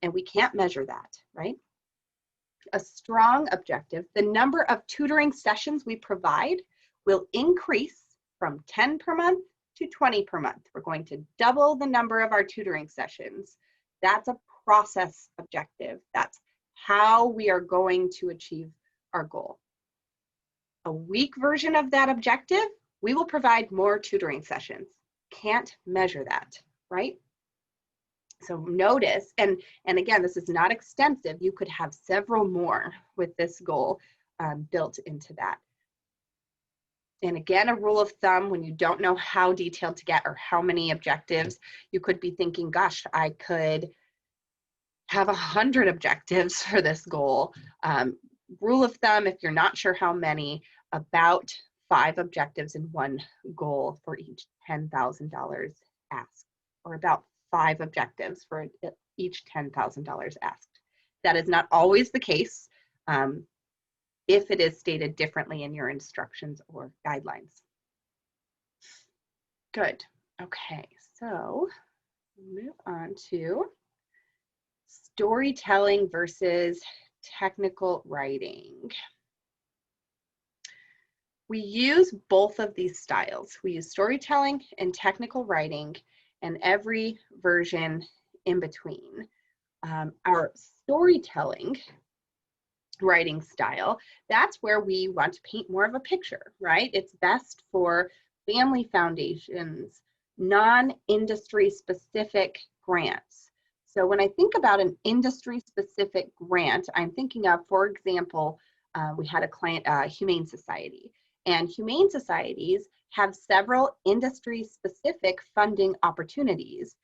and we can't measure that, right? A strong objective, the number of tutoring sessions we provide will increase from 10 per month to 20 per month. We're going to double the number of our tutoring sessions. That's a process objective. That's how we are going to achieve our goal. A weak version of that objective, we will provide more tutoring sessions. Can't measure that, right? So notice, and again, this is not extensive. You could have several more with this goal built into that. And again, a rule of thumb, when you don't know how detailed to get or how many objectives, you could be thinking, gosh, I could have 100 objectives for this goal. Rule of thumb, if you're not sure how many, about 5 objectives in one goal for each $10,000 asked, or about 5 objectives for each $10,000 asked. That is not always the case if it is stated differently in your instructions or guidelines. Good. Okay, so move on to storytelling versus technical writing. We use both of these styles. We use storytelling and technical writing and every version in between. Our storytelling writing style, that's where we want to paint more of a picture, right? It's best for family foundations, non-industry specific grants. So when I think about an industry specific grant, I'm thinking of, for example, we had a client, Humane Society, and humane societies have several industry specific funding opportunities.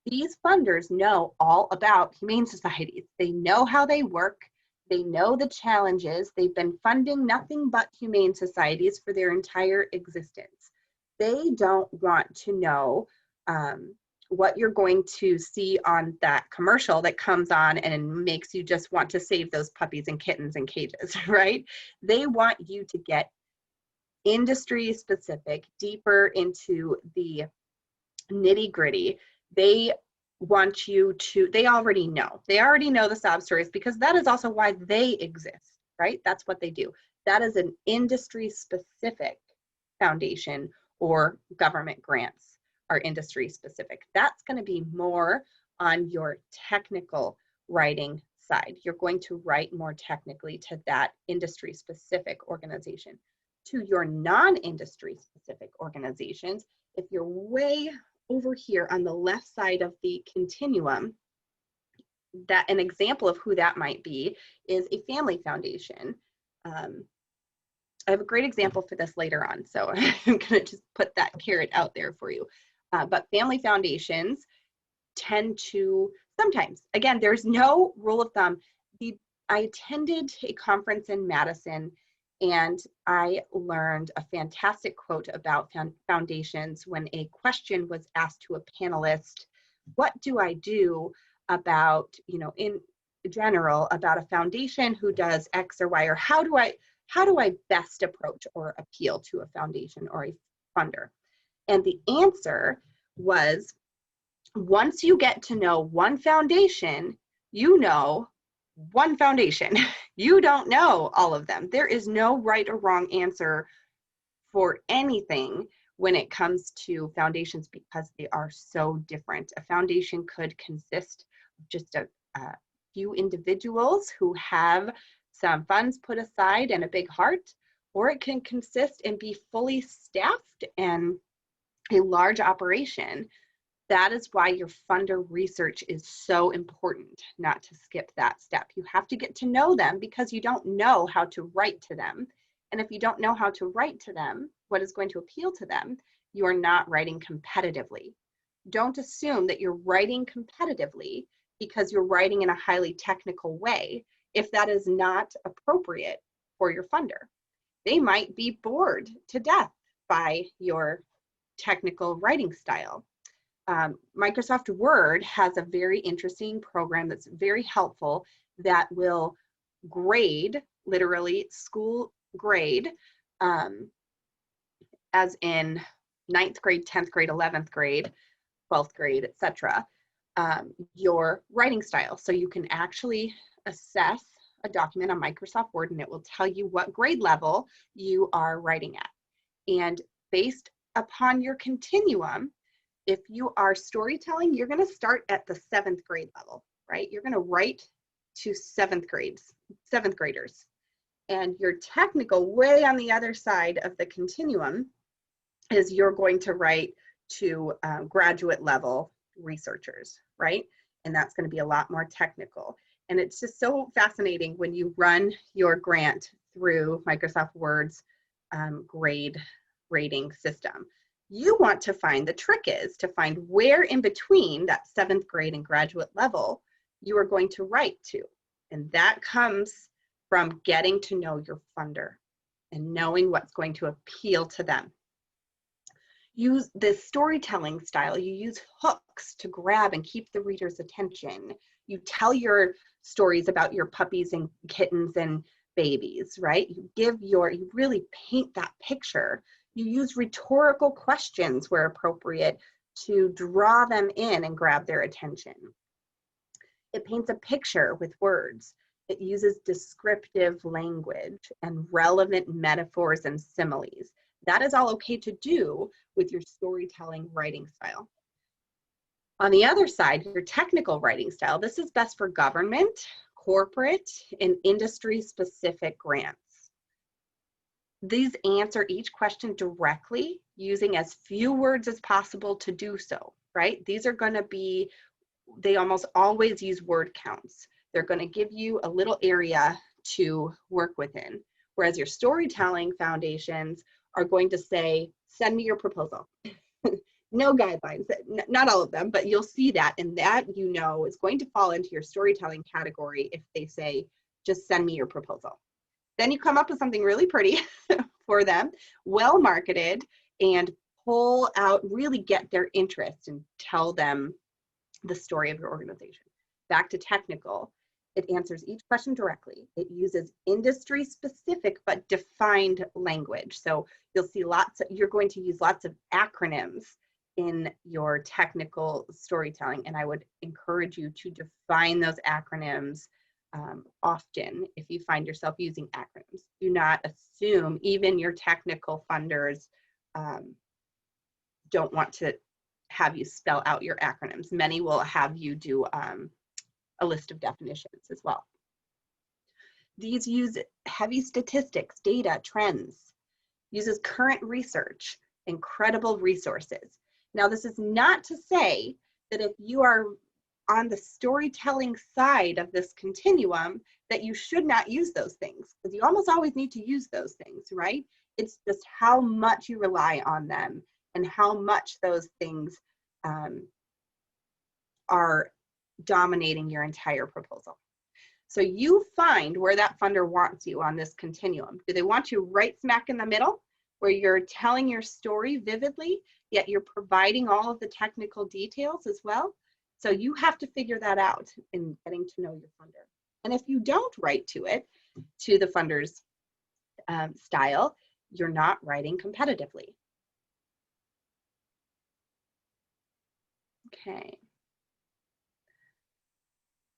These funders know all about humane societies. They know how they work. They know the challenges. They've been funding nothing but humane societies for their entire existence. They don't want to know what you're going to see on that commercial that comes on and makes you just want to save those puppies and kittens in cages, right? They want you to get industry specific, deeper into the nitty gritty. They want you to, they already know the sob stories, because that is also why they exist, right? That's what they do. That is an industry specific foundation, or government grants are industry specific. That's going to be more on your technical writing side. You're going to write more technically to that industry specific organization. To your non-industry specific organizations, if you're way over here on the left side of the continuum, that an example of who that might be is a family foundation. I have a great example for this later on, so I'm going to just put that carrot out there for you. But family foundations tend to sometimes, again, there's no rule of thumb. I attended a conference in Madison, and I learned a fantastic quote about foundations when a question was asked to a panelist, what do I do about, in general, about a foundation who does X or Y, or how do I best approach or appeal to a foundation or a funder? And the answer was, once you get to know one foundation, you know one foundation. You don't know all of them. There is no right or wrong answer for anything when it comes to foundations, because they are so different. A foundation could consist of just a few individuals who have some funds put aside and a big heart, or it can consist and be fully staffed and a large operation. That is why your funder research is so important, not to skip that step. You have to get to know them, because you don't know how to write to them. And if you don't know how to write to them, what is going to appeal to them, you are not writing competitively. Don't assume that you're writing competitively because you're writing in a highly technical way, if that is not appropriate for your funder. They might be bored to death by your technical writing style. Microsoft Word has a very interesting program that's very helpful that will grade, literally school grade, as in 9th grade, 10th grade, 11th grade, 12th grade, etc., your writing style. So you can actually assess a document on Microsoft Word and it will tell you what grade level you are writing at. And based upon your continuum, if you are storytelling, you're going to start at the 7th grade level, right? You're going to write to 7th graders. And your technical, way on the other side of the continuum, is you're going to write to graduate level researchers, right? And that's going to be a lot more technical. And it's just so fascinating when you run your grant through Microsoft Word's grade rating system. You want to find, the trick is to find where in between that 7th grade and graduate level you are going to write to. And that comes from getting to know your funder and knowing what's going to appeal to them. Use this storytelling style. You use hooks to grab and keep the reader's attention. You tell your stories about your puppies and kittens and babies, right? You really paint that picture. You use rhetorical questions where appropriate to draw them in and grab their attention. It paints a picture with words. It uses descriptive language and relevant metaphors and similes. That is all okay to do with your storytelling writing style. On the other side, your technical writing style, this is best for government, corporate, and industry-specific grants. These answer each question directly using as few words as possible to do so, right? These are going to be, they almost always use word counts. They're going to give you a little area to work within, whereas your storytelling foundations are going to say, send me your proposal. No guidelines, not all of them, but you'll see that, and that, you know, is going to fall into your storytelling category if they say, just send me your proposal. Then you come up with something really pretty for them, well marketed, and pull out, really get their interest and tell them the story of your organization. Back to technical, it answers each question directly. It uses industry specific but defined language. So you'll see you're going to use lots of acronyms in your technical storytelling, and I would encourage you to define those acronyms often if you find yourself using acronyms. Do not assume even your technical funders don't want to have you spell out your acronyms. Many will have you do a list of definitions as well. These use heavy statistics, data, trends, uses current research, and credible resources. Now, this is not to say that if you are on the storytelling side of this continuum that you should not use those things, because you almost always need to use those things, right? It's just how much you rely on them and how much those things are dominating your entire proposal. So you find where that funder wants you on this continuum. Do they want you right smack in the middle, where you're telling your story vividly, yet you're providing all of the technical details as well? So you have to figure that out in getting to know your funder. And if you don't write to it, to the funder's style, you're not writing competitively. Okay.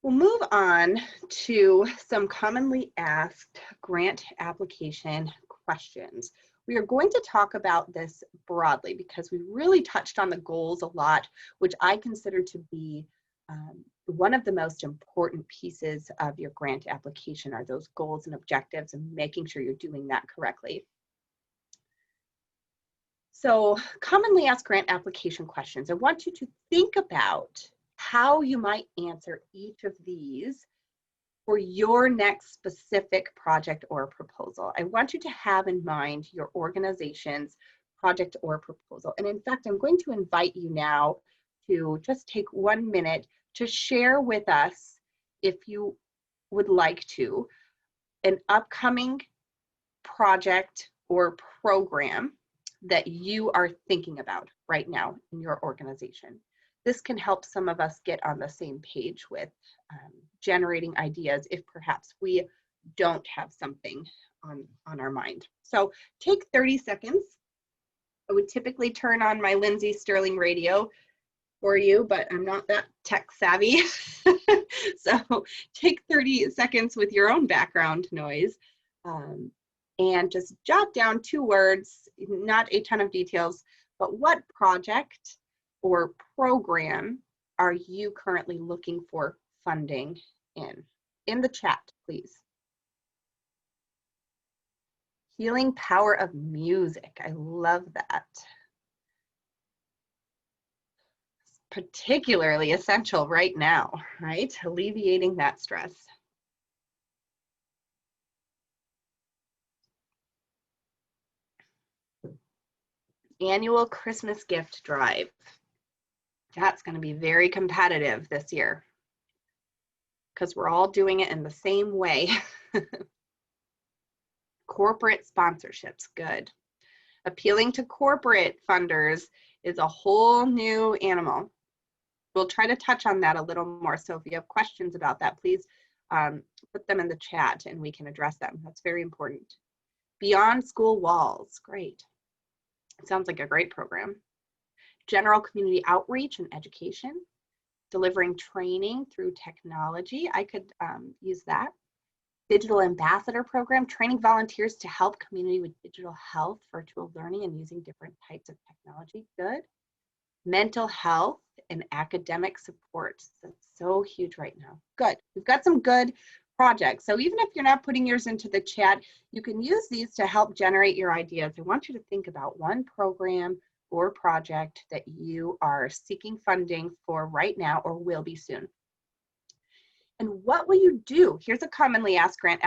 We'll move on to some commonly asked grant application questions. We are going to talk about this broadly because we really touched on the goals a lot, which I consider to be one of the most important pieces of your grant application are those goals and objectives and making sure you're doing that correctly. So commonly asked grant application questions. I want you to think about how you might answer each of these for your next specific project or proposal. I want you to have in mind your organization's project or proposal. And in fact, I'm going to invite you now to just take 1 minute to share with us, if you would like to, an upcoming project or program that you are thinking about right now in your organization. This can help some of us get on the same page with generating ideas if perhaps we don't have something on our mind. So take 30 seconds. I would typically turn on my Lindsay Sterling radio for you, but I'm not that tech savvy. So take 30 seconds with your own background noise and just jot down 2 words, not a ton of details, but what project or program are you currently looking for funding in the chat, please. Healing power of music. I love that. Particularly essential right now, right? Alleviating that stress. Annual Christmas gift drive. That's going to be very competitive this year because we're all doing it in the same way. Corporate sponsorships, good. Appealing to corporate funders is a whole new animal. We'll try to touch on that a little more. So if you have questions about that, please put them in the chat and we can address them. That's very important. Beyond school walls, great. Sounds like a great program. General community outreach and education. Delivering training through technology. I could use that. Digital ambassador program, training volunteers to help community with digital health, virtual learning, and using different types of technology. Good. Mental health and academic support. That's so huge right now. Good. We've got some good projects. So even if you're not putting yours into the chat, you can use these to help generate your ideas. I want you to think about one program or project that you are seeking funding for right now or will be soon. And what will you do? Here's a commonly asked grant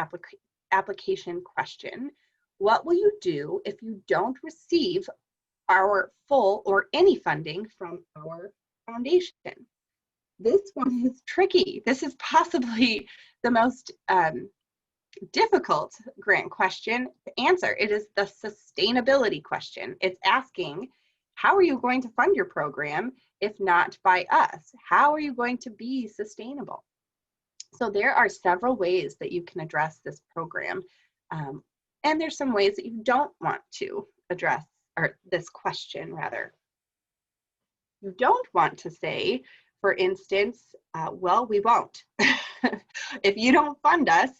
application question. What will you do if you don't receive our full or any funding from our foundation? This one is tricky. This is possibly the most difficult grant question to answer. It is the sustainability question. It's asking, how are you going to fund your program if not by us? How are you going to be sustainable? So there are several ways that you can address this program. And there's some ways that you don't want to address, or this question rather. You don't want to say, for instance, well, we won't. If you don't fund us,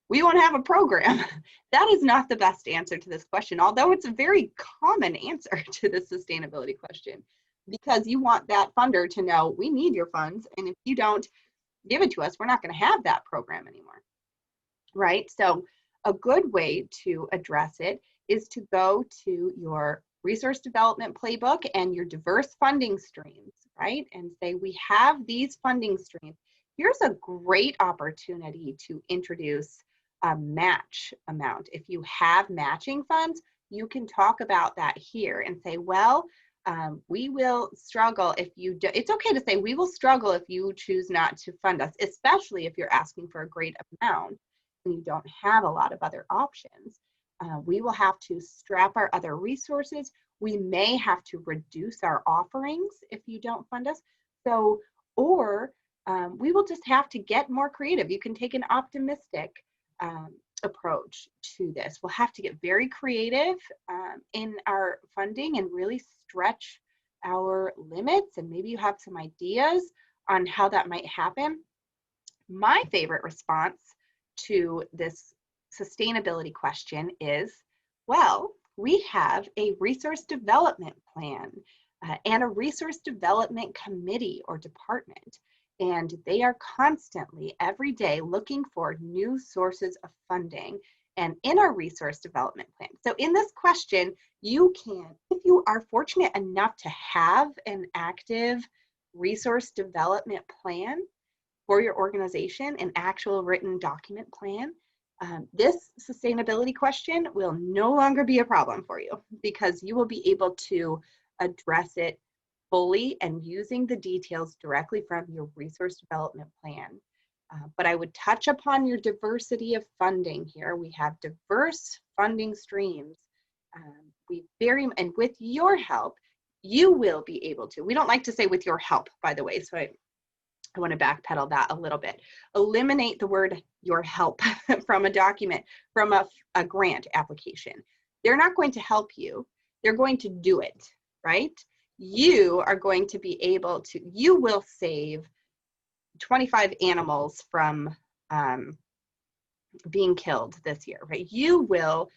we won't have a program. That is not the best answer to this question, although it's a very common answer to the sustainability question, because you want that funder to know we need your funds, and if you don't give it to us, we're not going to have that program anymore, right? So a good way to address it is to go to your resource development playbook and your diverse funding streams, right? And say, we have these funding streams. Here's a great opportunity to introduce a match amount. If you have matching funds, you can talk about that here and say, well, we will struggle if you do. It's okay to say we will struggle if you choose not to fund us, especially if you're asking for a great amount and you don't have a lot of other options. We will have to strap our other resources. We may have to reduce our offerings if you don't fund us. So, or we will just have to get more creative. You can take an optimistic approach to this. We'll have to get very creative in our funding and really stretch our limits, and maybe you have some ideas on how that might happen. My favorite response to this sustainability question is, well, we have a resource development plan and a resource development committee or department. And they are constantly, every day, looking for new sources of funding and in our resource development plan. So in this question, you can, if you are fortunate enough to have an active resource development plan for your organization, an actual written document plan, this sustainability question will no longer be a problem for you because you will be able to address it fully and using the details directly from your resource development plan. But I would touch upon your diversity of funding here. We have diverse funding streams. And with your help, you will be able to, we don't like to say with your help, by the way, so I want to backpedal that a little bit. Eliminate the word your help from a document, from a grant application. They're not going to help you. They're going to do it, right? You are going to be able to, you will save 25 animals from being killed this year, right? You will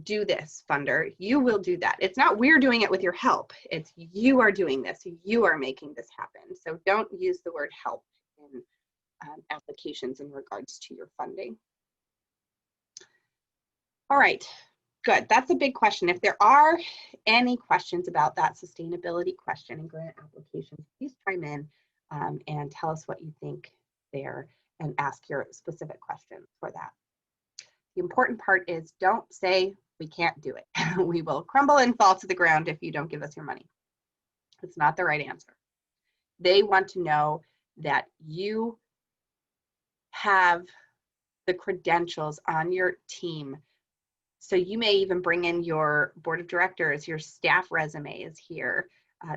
do this, funder. You will do that. It's not we're doing it with your help. It's you are doing this. You are making this happen. So don't use the word help in applications in regards to your funding. All right, good. That's a big question. If there are any questions about that sustainability question in grant applications, please chime in and tell us what you think there and ask your specific questions for that. The important part is don't say we can't do it. We will crumble and fall to the ground if you don't give us your money. It's not the right answer. They want to know that you have the credentials on your team. So you may even bring in your board of directors, your staff resume is here.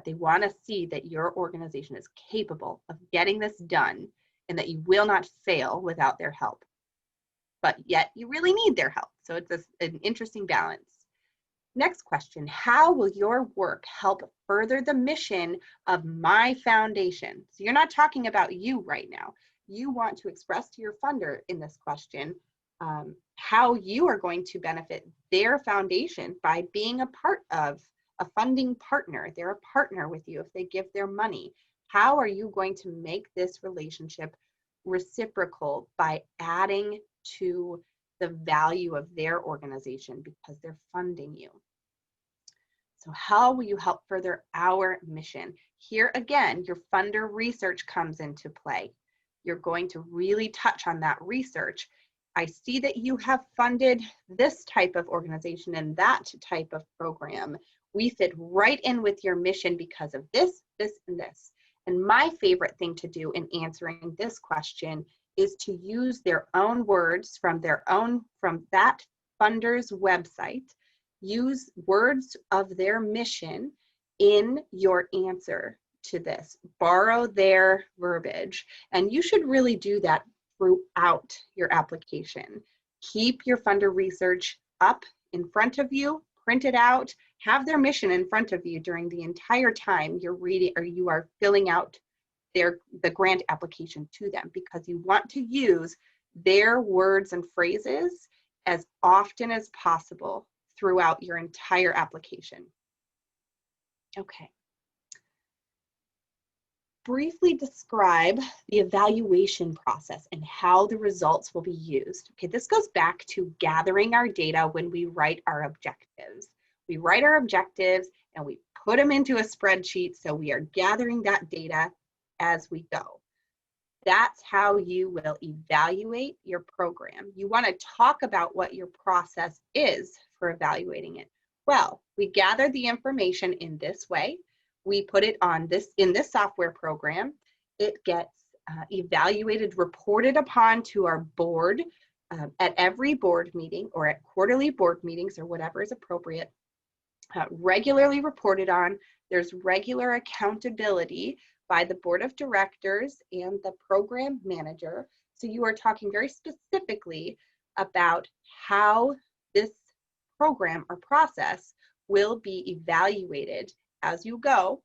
They want to see that your organization is capable of getting this done and that you will not fail without their help. But yet you really need their help. So it's an interesting balance. Next question, how will your work help further the mission of my foundation? So you're not talking about you right now. You want to express to your funder in this question how you are going to benefit their foundation by being a part of a funding partner. They're a partner with you if they give their money. How are you going to make this relationship reciprocal by adding to the value of their organization because they're funding you? So how will you help further our mission? Here again, your funder research comes into play. You're going to really touch on that research. I see that you have funded this type of organization and that type of program. We fit right in with your mission because of this, this, and this. And my favorite thing to do in answering this question is to use their own words from that funder's website. Use words of their mission in your answer to this. Borrow their verbiage. And you should really do that throughout your application. Keep your funder research up in front of you, print it out, have their mission in front of you during the entire time you're reading or you are filling out the grant application to them, because you want to use their words and phrases as often as possible throughout your entire application. Okay. Briefly describe the evaluation process and how the results will be used. Okay, this goes back to gathering our data when we write our objectives. We write our objectives and we put them into a spreadsheet, so we are gathering that data as we go. That's how you will evaluate your program. You want to talk about what your process is for evaluating it. Well, we gather the information in this way. We put it on in this software program. It gets evaluated, reported upon to our board at every board meeting or at quarterly board meetings or whatever is appropriate. Regularly reported on. There's regular accountability by the board of directors and the program manager. So you are talking very specifically about how this program or process will be evaluated as you go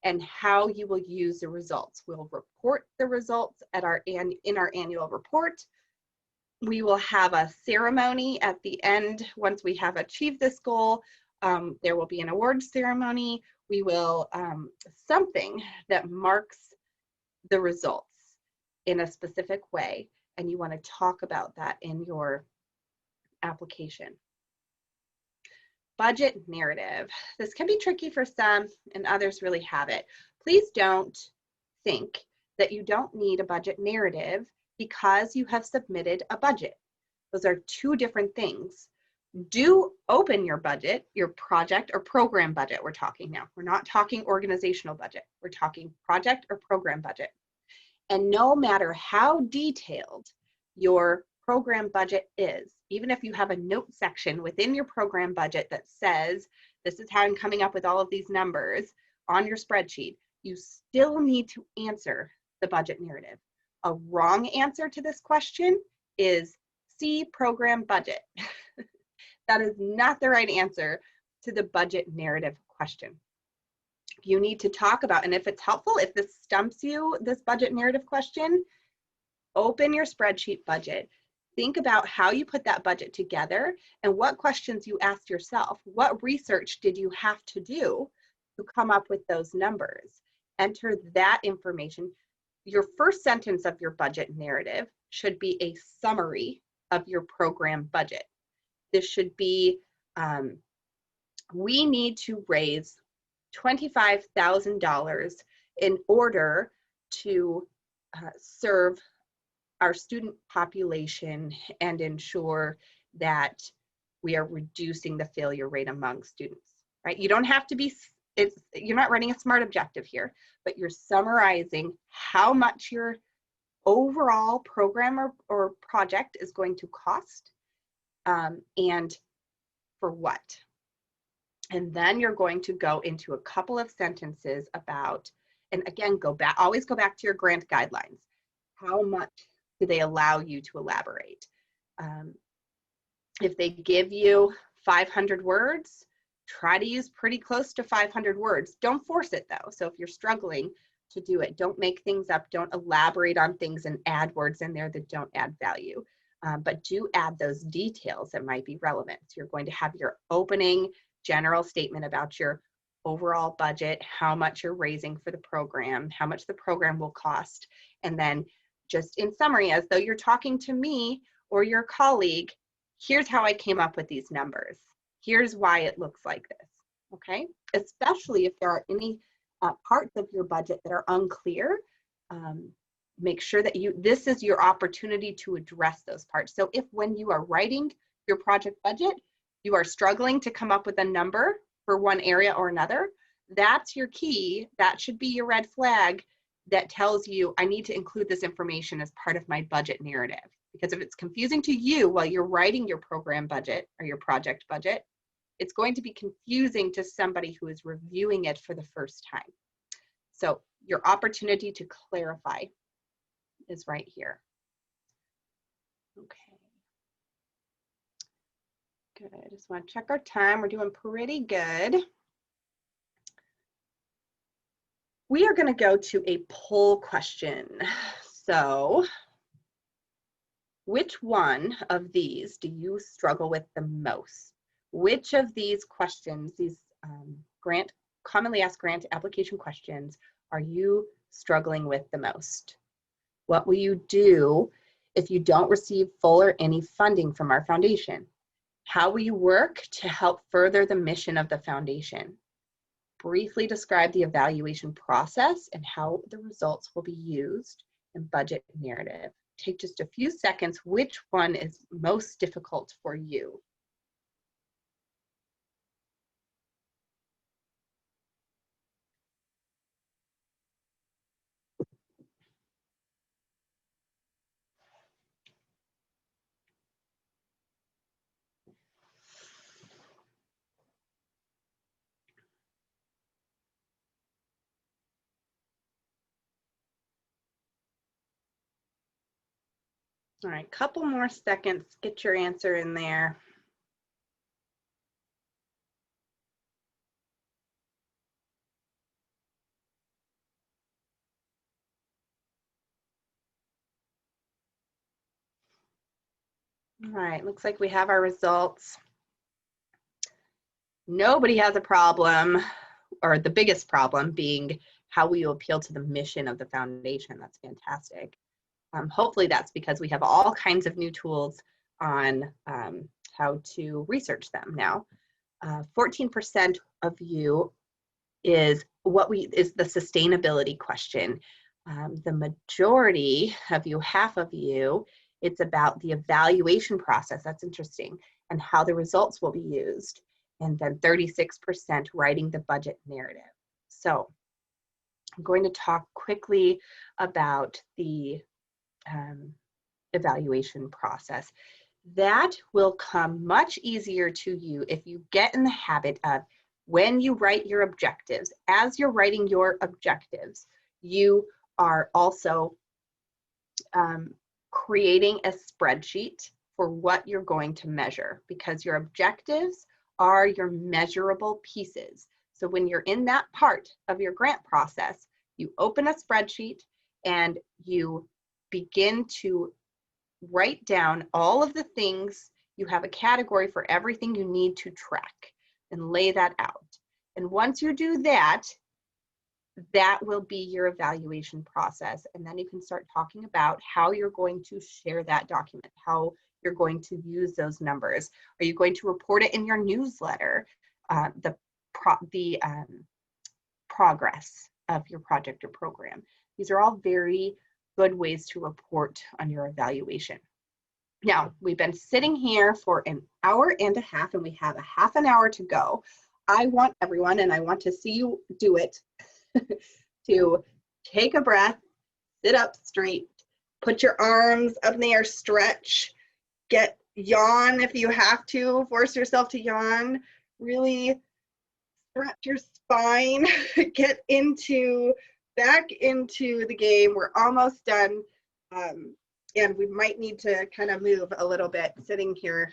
and how you will use the results. We'll report the results in our annual report. We will have a ceremony at the end once we have achieved this goal. There will be an award ceremony. We will, something that marks the results in a specific way, and you want to talk about that in your application. Budget narrative. This can be tricky for some and others really have it. Please don't think that you don't need a budget narrative because you have submitted a budget. Those are two different things. Do open your budget, your project or program budget we're talking now. We're not talking organizational budget. We're talking project or program budget. And no matter how detailed your program budget is. Even if you have a note section within your program budget that says, this is how I'm coming up with all of these numbers on your spreadsheet, you still need to answer the budget narrative. A wrong answer to this question is C, program budget. That is not the right answer to the budget narrative question. You need to talk about, and if it's helpful, if this stumps you, this budget narrative question, open your spreadsheet budget. Think about how you put that budget together and what questions you asked yourself. What research did you have to do to come up with those numbers? Enter that information. Your first sentence of your budget narrative should be a summary of your program budget. This should be, we need to raise $25,000 in order to serve our student population and ensure that we are reducing the failure rate among students, right? You don't have to be, you're not writing a SMART objective here, but you're summarizing how much your overall program or project is going to cost and for what. And then you're going to go into a couple of sentences about, and again, always go back to your grant guidelines. How much do they allow you to elaborate? If they give you 500 words, try to use pretty close to 500 words. Don't force it though. So if you're struggling to do it, don't make things up, don't elaborate on things and add words in there that don't add value. But do add those details that might be relevant. So you're going to have your opening general statement about your overall budget, how much you're raising for the program, how much the program will cost, and then just in summary, as though you're talking to me or your colleague, here's how I came up with these numbers. Here's why it looks like this, okay? Especially if there are any parts of your budget that are unclear, make sure that this is your opportunity to address those parts. So if when you are writing your project budget, you are struggling to come up with a number for one area or another, that's your key. That should be your red flag that tells you, I need to include this information as part of my budget narrative. Because if it's confusing to you while you're writing your program budget or your project budget, it's going to be confusing to somebody who is reviewing it for the first time. So your opportunity to clarify is right here. Okay. Good, I just want to check our time. We're doing pretty good. We are going to go to a poll question. So, which one of these do you struggle with the most? Which of these questions, these commonly asked grant application questions, are you struggling with the most? What will you do if you don't receive full or any funding from our foundation? How will you work to help further the mission of the foundation? Briefly describe the evaluation process and how the results will be used in budget narrative. Take just a few seconds. Which one is most difficult for you? All right, couple more seconds. Get your answer in there. All right, looks like we have our results. Nobody has a problem, or the biggest problem being how will you appeal to the mission of the foundation. That's fantastic. Hopefully that's because we have all kinds of new tools on how to research them now. 14% of you is the sustainability question. The majority of you, half of you, it's about the evaluation process. That's interesting, and how the results will be used. And then 36% writing the budget narrative. So I'm going to talk quickly about the evaluation process. That will come much easier to you if you get in the habit of, when you write your objectives, as you're writing your objectives, you are also creating a spreadsheet for what you're going to measure, because your objectives are your measurable pieces. So when you're in that part of your grant process, you open a spreadsheet and you begin to write down all of the things. You have a category for everything you need to track and lay that out. And once you do that, that will be your evaluation process. And then you can start talking about how you're going to share that document, how you're going to use those numbers. Are you going to report it in your newsletter, the progress of your project or program? These are all very good ways to report on your evaluation. Now, we've been sitting here for an hour and a half, and we have a half an hour to go. I want everyone, and I want to see you do it, to take a breath, sit up straight, put your arms up in the air, stretch, yawn if you have to, force yourself to yawn, really stretch your spine, get back into the game. We're almost done. And we might need to kind of move a little bit. Sitting here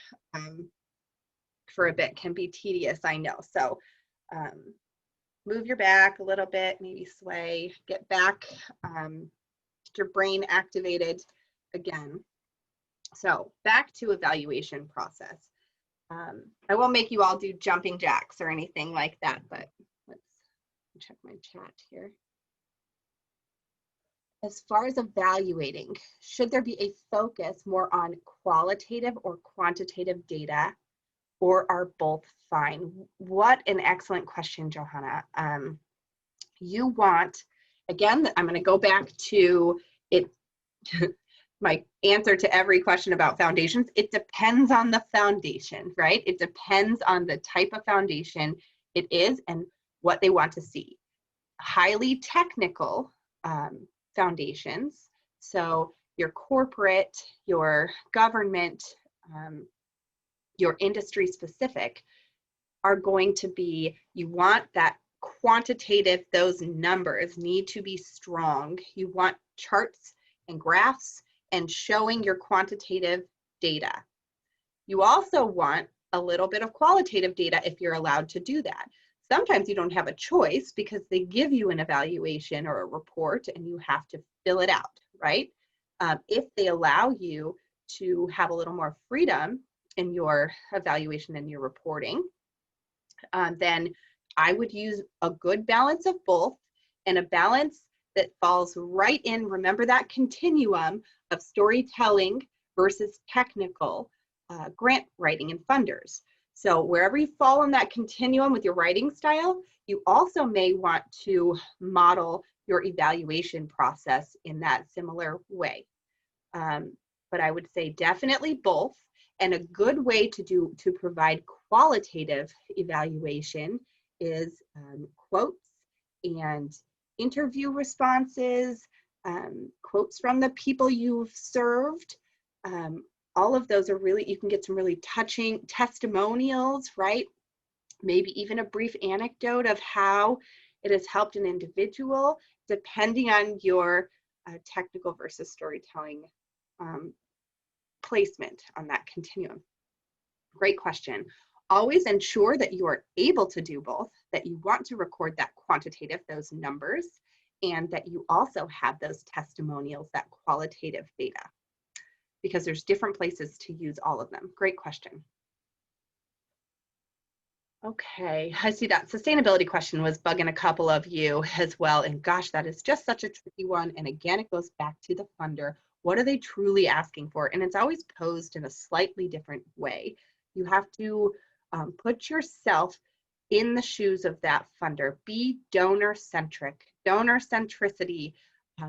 for a bit can be tedious, I know. So move your back a little bit, maybe sway, get back, get your brain activated again. So back to evaluation process. I won't make you all do jumping jacks or anything like that, but let's check my chat here. As far as evaluating, should there be a focus more on qualitative or quantitative data, or are both fine? What an excellent question, Johanna. You want, again, I'm going to go back to it. My answer to every question about foundations, it depends on the foundation, right? It depends on the type of foundation it is and what they want to see. Highly technical foundations, so your corporate, your government, your industry specific, are going to be, you want that quantitative, those numbers need to be strong. You want charts and graphs and showing your quantitative data. You also want a little bit of qualitative data if you're allowed to do that. Sometimes you don't have a choice because they give you an evaluation or a report and you have to fill it out, right? If they allow you to have a little more freedom in your evaluation and your reporting, then I would use a good balance of both, and a balance that falls right in, remember that continuum of storytelling versus technical grant writing and funders. So wherever you fall in that continuum with your writing style, you also may want to model your evaluation process in that similar way. But I would say definitely both. And a good way to provide qualitative evaluation is quotes and interview responses, quotes from the people you've served. All of those are really, you can get some really touching testimonials, right? Maybe even a brief anecdote of how it has helped an individual, depending on your technical versus storytelling placement on that continuum. Great question. Always ensure that you are able to do both, that you want to record that quantitative, those numbers, and that you also have those testimonials, that qualitative data, because there's different places to use all of them. Great question. Okay, I see that sustainability question was bugging a couple of you as well. And gosh, that is just such a tricky one. And again, it goes back to the funder. What are they truly asking for? And it's always posed in a slightly different way. You have to put yourself in the shoes of that funder. Be donor-centric. Donor centricity,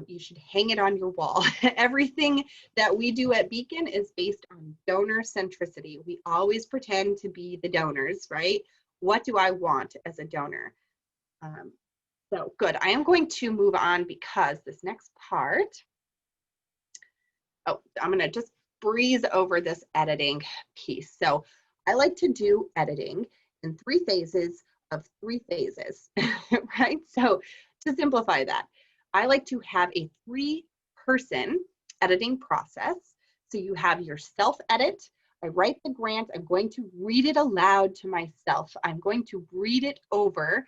you should hang it on your wall. Everything that we do at Beacon is based on donor centricity. We always pretend to be the donors, right? What do I want as a donor? So good. I am going to move on because this next part Oh, I'm going to just breeze over this editing piece. So I like to do editing in 3 phases of 3 phases, right? So to simplify that, I like to have a 3-person editing process. So you have your self-edit. I write the grant. I'm going to read it aloud to myself. I'm going to read it over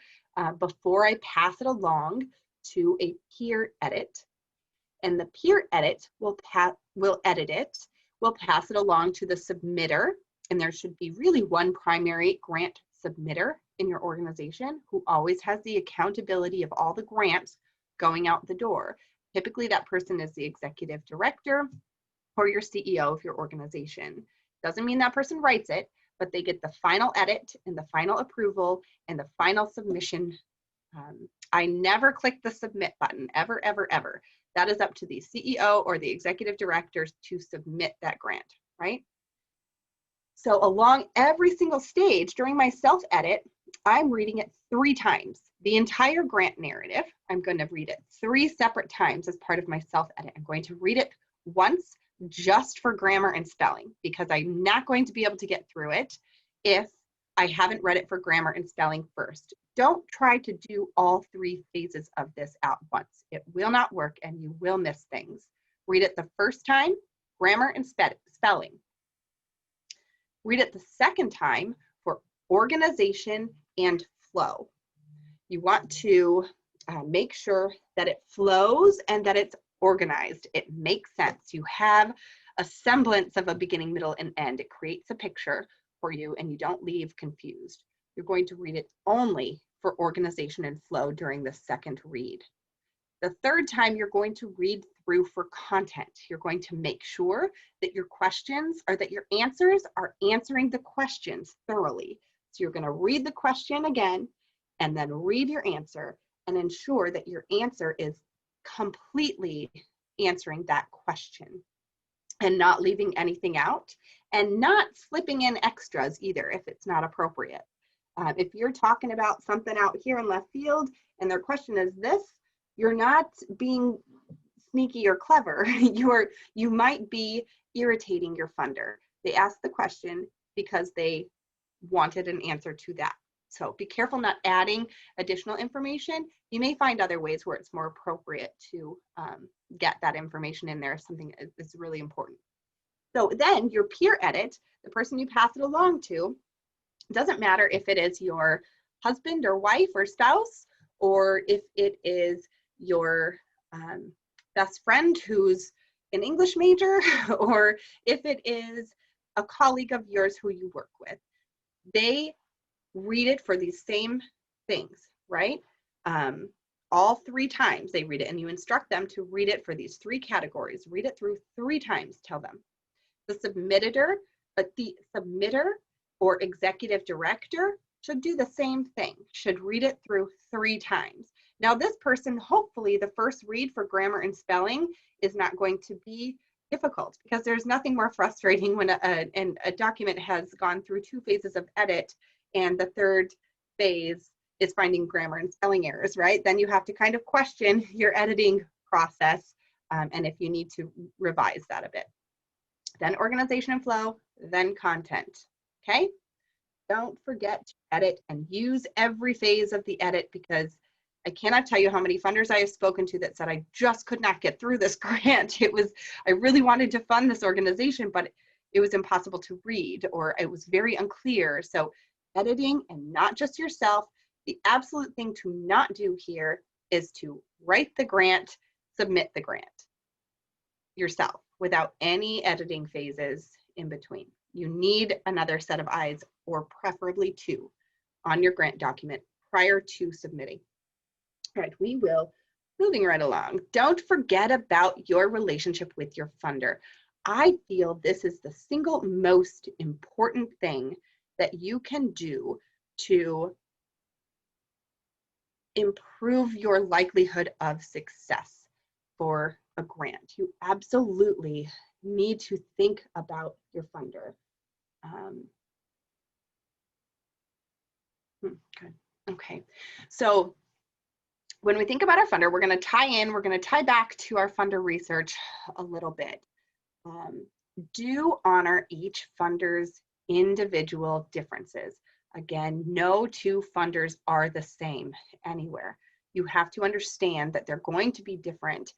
before I pass it along to a peer edit. And the peer edit will edit it, will pass it along to the submitter. And there should be really one primary grant submitter in your organization who always has the accountability of all the grants going out the door. Typically, that person is the executive director or your CEO of your organization. Doesn't mean that person writes it, but they get the final edit and the final approval and the final submission. I never click the submit button, ever, ever, ever. That is up to the CEO or the executive directors to submit that grant, right? So along every single stage during my self-edit, I'm reading it 3 times. The entire grant narrative, I'm going to read it 3 separate times as part of my self-edit. I'm going to read it once just for grammar and spelling, because I'm not going to be able to get through it if I haven't read it for grammar and spelling first. Don't try to do all 3 phases of this at once. It will not work and you will miss things. Read it the first time, grammar and spelling. Read it the second time for organization and flow. You want to make sure that it flows and that it's organized. It makes sense. You have a semblance of a beginning, middle, and end. It creates a picture for you and you don't leave confused. You're going to read it only for organization and flow during the second read. The third time, you're going to read through for content. You're going to make sure that your questions or that your answers are answering the questions thoroughly. So you're going to read the question again and then read your answer and ensure that your answer is completely answering that question and not leaving anything out and not slipping in extras either if it's not appropriate. If you're talking about something out here in left field and their question is this, you're not being sneaky or clever. You might be irritating your funder. They asked the question because they wanted an answer to that. So be careful not adding additional information. You may find other ways where it's more appropriate to get that information in there if something is really important. So then your peer edit, the person you pass it along to, doesn't matter if it is your husband or wife or spouse, or if it is your best friend who's an English major, or if it is a colleague of yours who you work with. They read it for these same things, right? All 3 times they read it, and you instruct them to read it for these 3 categories. Read it through 3 times, tell them. The submitter or executive director should do the same thing, should read it through 3 times. Now this person, hopefully the first read for grammar and spelling is not going to be difficult, because there's nothing more frustrating when a document has gone through 2 phases of edit and the 3rd phase is finding grammar and spelling errors, right? Then you have to kind of question your editing process and if you need to revise that a bit. Then organization and flow, then content, okay? Don't forget to edit and use every phase of the edit, because I cannot tell you how many funders I have spoken to that said, I just could not get through this grant. I really wanted to fund this organization, but it was impossible to read, or it was very unclear. So editing, and not just yourself, the absolute thing to not do here is to write the grant, submit the grant yourself without any editing phases in between. You need another set of eyes, or preferably 2, on your grant document prior to submitting. All right, we will, moving right along. Don't forget about your relationship with your funder. I feel this is the single most important thing that you can do to improve your likelihood of success for a grant. You absolutely need to think about your funder. Okay, so when we think about our funder, we're going to tie back to our funder research a little bit. Do honor each funder's individual differences. Again, no two funders are the same anywhere. You have to understand that they're going to be different.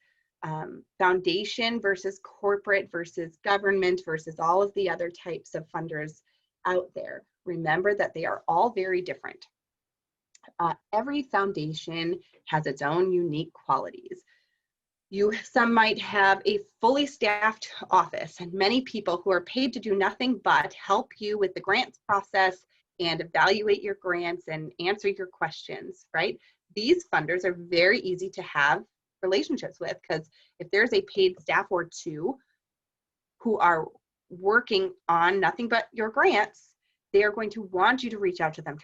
Foundation versus corporate versus government versus all of the other types of funders out there. Remember that they are all very different. Every foundation has its own unique qualities. Some might have a fully staffed office and many people who are paid to do nothing but help you with the grants process and evaluate your grants and answer your questions, right? These funders are very easy to have relationships with, because if there's a paid staff or two who are working on nothing but your grants, they are going to want you to reach out to them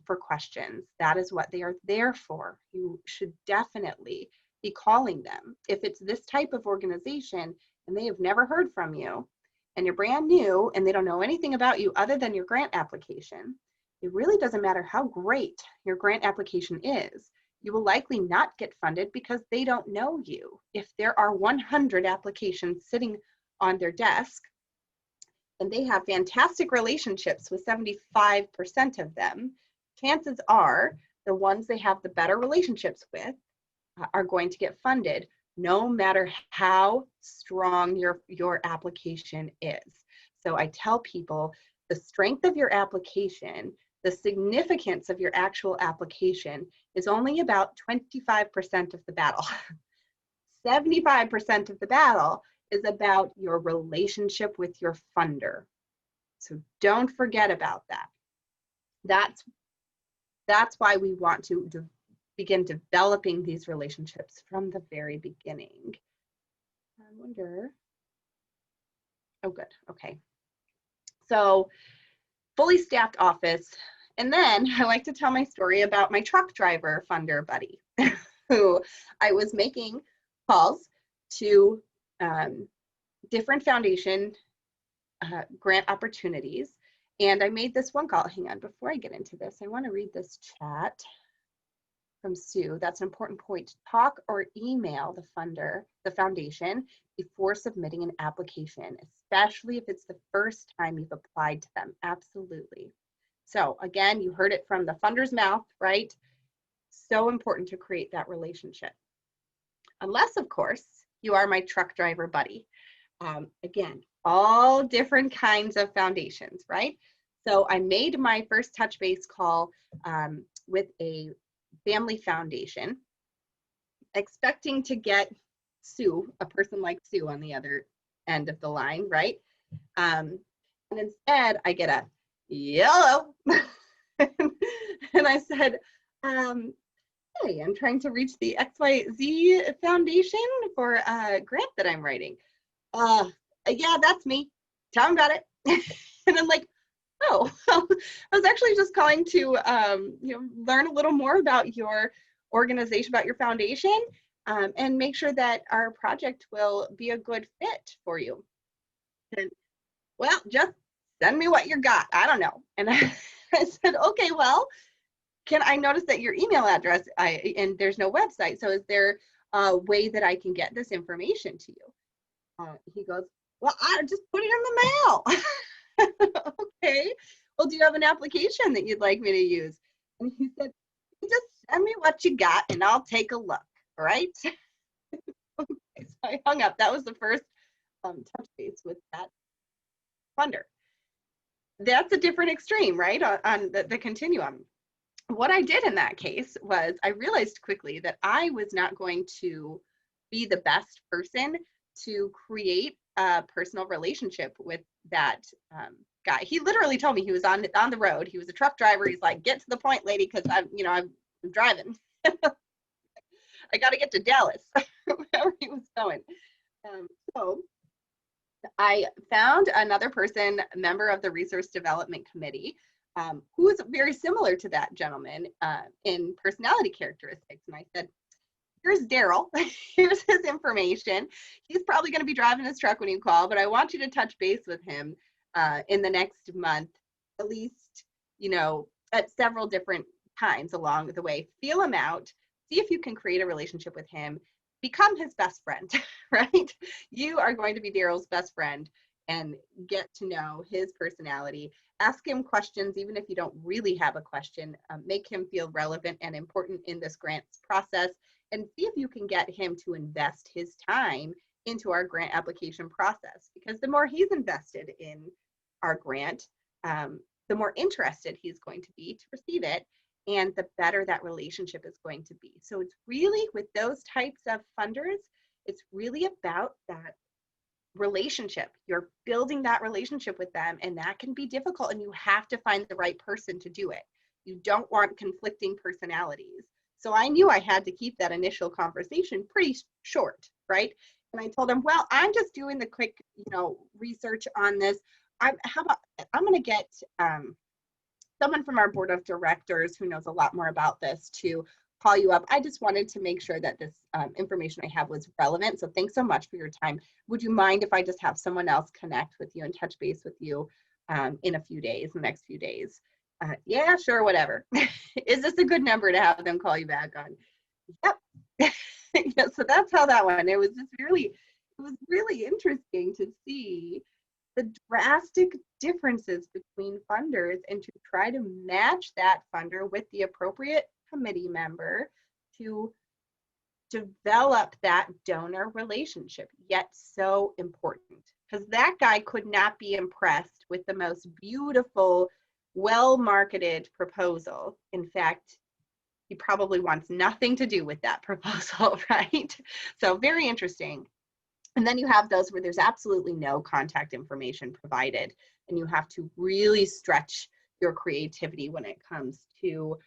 for questions. That is what they are there for. You should definitely be calling them. If it's this type of organization and they have never heard from you and you're brand new and they don't know anything about you other than your grant application, it really doesn't matter how great your grant application is. You will likely not get funded because they don't know you. If there are 100 applications sitting on their desk and they have fantastic relationships with 75% of them, chances are the ones they have the better relationships with are going to get funded, no matter how strong your application is. So I tell people the strength of your application, the significance of your actual application is only about 25% of the battle. 75% of the battle is about your relationship with your funder. So don't forget about that. That's why we want to begin developing these relationships from the very beginning. I wonder, oh good, okay. So fully staffed office. And then I like to tell my story about my truck driver funder buddy, who I was making calls to different foundation grant opportunities. And I made this one call. Hang on, before I get into this, I want to read this chat from Sue. That's an important point. Talk or email the funder, the foundation, before submitting an application, especially if it's the first time you've applied to them. Absolutely. So again, you heard it from the funder's mouth, right? So important to create that relationship. Unless, of course, you are my truck driver buddy. Again, all different kinds of foundations, right? So I made my first touch base call with a family foundation, expecting to get Sue, a person like Sue, on the other end of the line, right? And instead, I get a yellow. And I said, hey, I'm trying to reach the XYZ Foundation for a grant that I'm writing. Yeah, that's me. Tell them about it. And I'm like, oh, well, I was actually just calling to learn a little more about your organization, about your foundation, and make sure that our project will be a good fit for you. And, well, just send me what you got. I don't know. And I said, okay, well, can I notice that your email address, and there's no website, so is there a way that I can get this information to you? He goes, well, I just put it in the mail. Okay, well, do you have an application that you'd like me to use? And he said, just send me what you got and I'll take a look, all right? Okay, so I hung up. That was the first touch base with that funder. That's a different extreme, right, on the continuum. What I did in that case was I realized quickly that I was not going to be the best person to create a personal relationship with that guy. He literally told me he was on the road. He was a truck driver. He's like, get to the point, lady, because I'm driving. I got to get to Dallas, wherever he was going. So I found another person, a member of the Resource Development Committee, who is very similar to that gentleman in personality characteristics. And I said, here's Daryl, here's his information. He's probably going to be driving his truck when you call, but I want you to touch base with him in the next month, at least, at several different times along the way. Feel him out, see if you can create a relationship with him. become his best friend, right? You are going to be Daryl's best friend and get to know his personality. Ask him questions, even if you don't really have a question. Make him feel relevant and important in this grants process, and see if you can get him to invest his time into our grant application process. Because the more he's invested in our grant, the more interested he's going to be to receive it, and the better that relationship is going to be. So it's really, with those types of funders, it's really about that relationship. You're building that relationship with them, and that can be difficult, and you have to find the right person to do it. You don't want conflicting personalities. So I knew I had to keep that initial conversation pretty short, right? And I told him, well, I'm just doing the quick, research on this. I'm going to get someone from our board of directors who knows a lot more about this to call you up. I just wanted to make sure that this information I have was relevant. So thanks so much for your time. Would you mind if I just have someone else connect with you and touch base with you in a few days, the next few days? Yeah, sure, whatever. Is this a good number to have them call you back on? Yep. Yeah, so that's how that went. It was really interesting to see the drastic differences between funders and to try to match that funder with the appropriate committee member to develop that donor relationship, yet so important. Because that guy could not be impressed with the most beautiful, well-marketed proposal. In fact, he probably wants nothing to do with that proposal, right? So very interesting. And then you have those where there's absolutely no contact information provided, and you have to really stretch your creativity when it comes to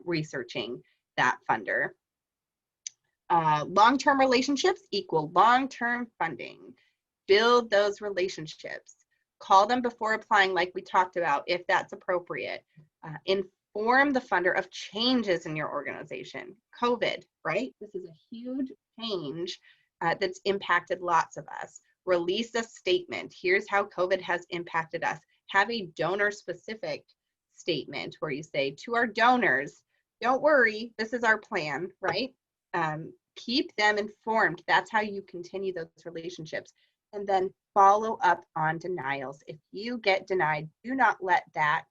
researching that funder. Long-term relationships equal long-term funding. Build those relationships. Call them before applying, like we talked about, if that's appropriate. Inform the funder of changes in your organization. COVID, right? This is a huge change that's impacted lots of us. Release a statement. Here's how COVID has impacted us. Have a donor-specific statement where you say to our donors, don't worry, this is our plan, right? Keep them informed. That's how you continue those relationships. And then follow up on denials. If you get denied, do not let that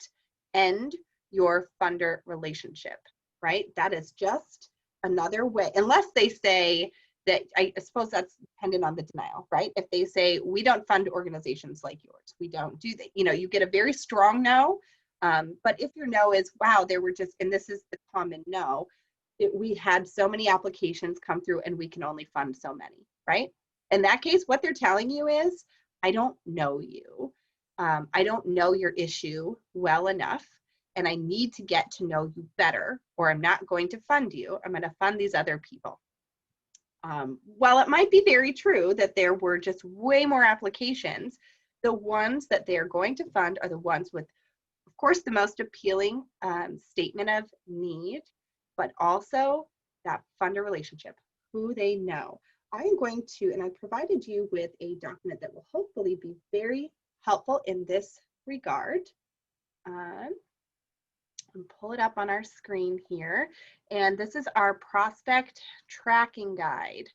end your funder relationship, right? That is just another way, unless they say that, I suppose that's dependent on the denial, right? If they say, we don't fund organizations like yours, we don't do that, you get a very strong no. But if your no is, wow, there were just, and this is the common no, we had so many applications come through and we can only fund so many, right? In that case, what they're telling you is, I don't know you. I don't know your issue well enough, and I need to get to know you better, or I'm not going to fund you. I'm going to fund these other people. While it might be very true that there were just way more applications, the ones that they are going to fund are the ones with, of course, the most appealing statement of need, but also that funder relationship, who they know. I am going to, and I provided you with a document that will hopefully be very helpful in this regard. And pull it up on our screen here. And this is our prospect tracking guide.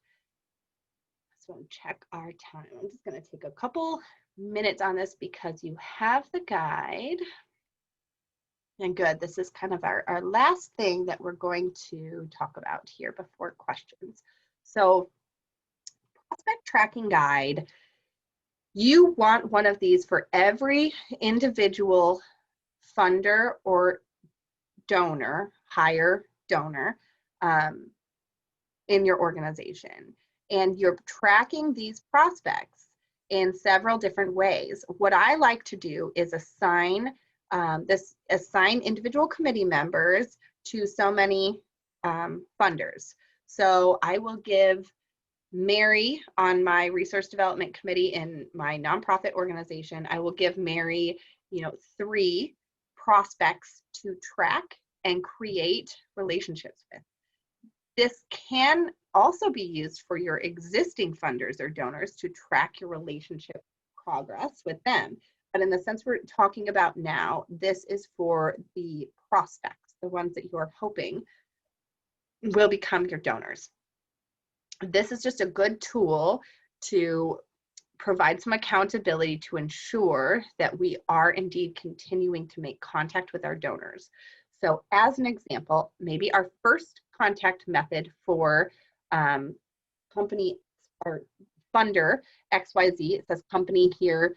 So check our time. I'm just going to take a couple minutes on this because you have the guide. And good, this is kind of our last thing that we're going to talk about here before questions. So prospect tracking guide, you want one of these for every individual funder or donor, hire donor in your organization. And you're tracking these prospects in several different ways. What I like to do is assign individual committee members to so many funders. So I will give Mary on my resource development committee in my nonprofit organization, I will give Mary, 3 prospects to track and create relationships with. This can also be used for your existing funders or donors to track your relationship progress with them. But in the sense we're talking about now, this is for the prospects, the ones that you're hoping will become your donors. This is just a good tool to provide some accountability to ensure that we are indeed continuing to make contact with our donors. So as an example, maybe our first contact method for company or funder XYZ, it says company here,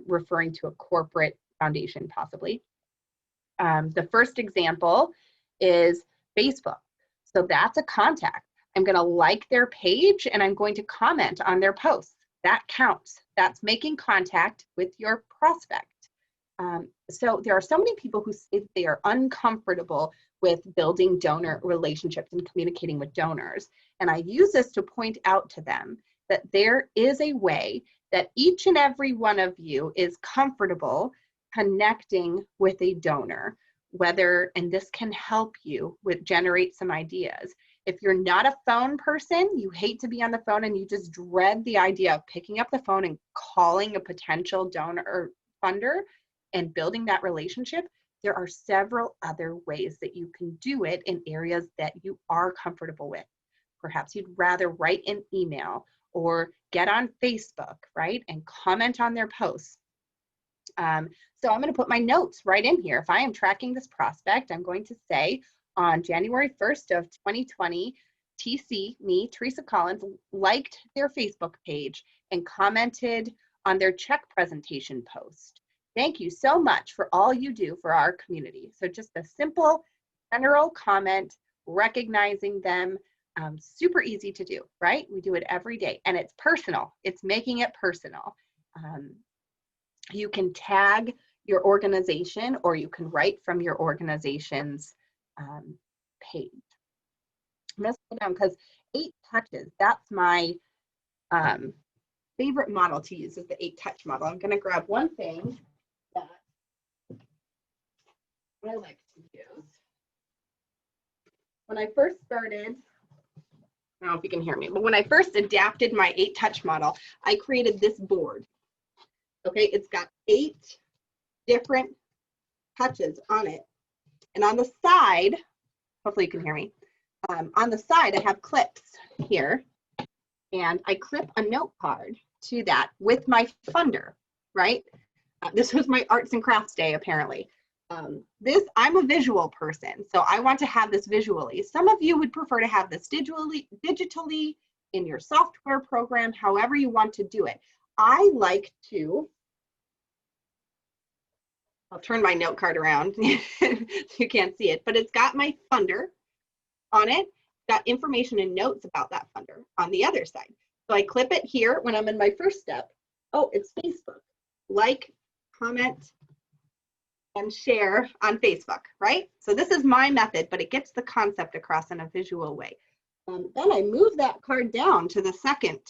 referring to a corporate foundation possibly. The first example is Facebook. So that's a contact. I'm going to like their page and I'm going to comment on their posts. That counts. That's making contact with your prospect. So there are so many people who say they are uncomfortable with building donor relationships and communicating with donors. And I use this to point out to them that there is a way that each and every one of you is comfortable connecting with a donor, whether, and this can help you with generate some ideas. If you're not a phone person, you hate to be on the phone and you just dread the idea of picking up the phone and calling a potential donor or funder and building that relationship, there are several other ways that you can do it in areas that you are comfortable with. Perhaps you'd rather write an email or get on Facebook, right, and comment on their posts. So I'm going to put my notes right in here. If I am tracking this prospect, I'm going to say on January 1st of 2020, TC, me, Theresa Collins, liked their Facebook page and commented on their check presentation post. Thank you so much for all you do for our community. So just a simple general comment, recognizing them, super easy to do, right? We do it every day and it's personal. It's making it personal. You can tag your organization or you can write from your organization's page. I'm going to slow down because 8 touches, that's my favorite model to use is the 8 touch model. I'm going to grab one thing that I like to use. When I first started, I don't know if you can hear me, but when I first adapted my 8 touch model, I created this board. Okay, it's got 8 different touches on it. And on the side, hopefully you can hear me, on the side I have clips here. And I clip a note card to that with my funder, right? This was my arts and crafts day, apparently. I'm a visual person, so I want to have this visually. Some of you would prefer to have this digitally in your software program, however you want to do it. I like to, I'll turn my note card around so you can't see it, but it's got my funder on it, got information and notes about that funder on the other side. So I clip it here when I'm in my first step. Oh, it's Facebook. Like, comment, and share on Facebook, right? So this is my method, but it gets the concept across in a visual way. Then I move that card down to the second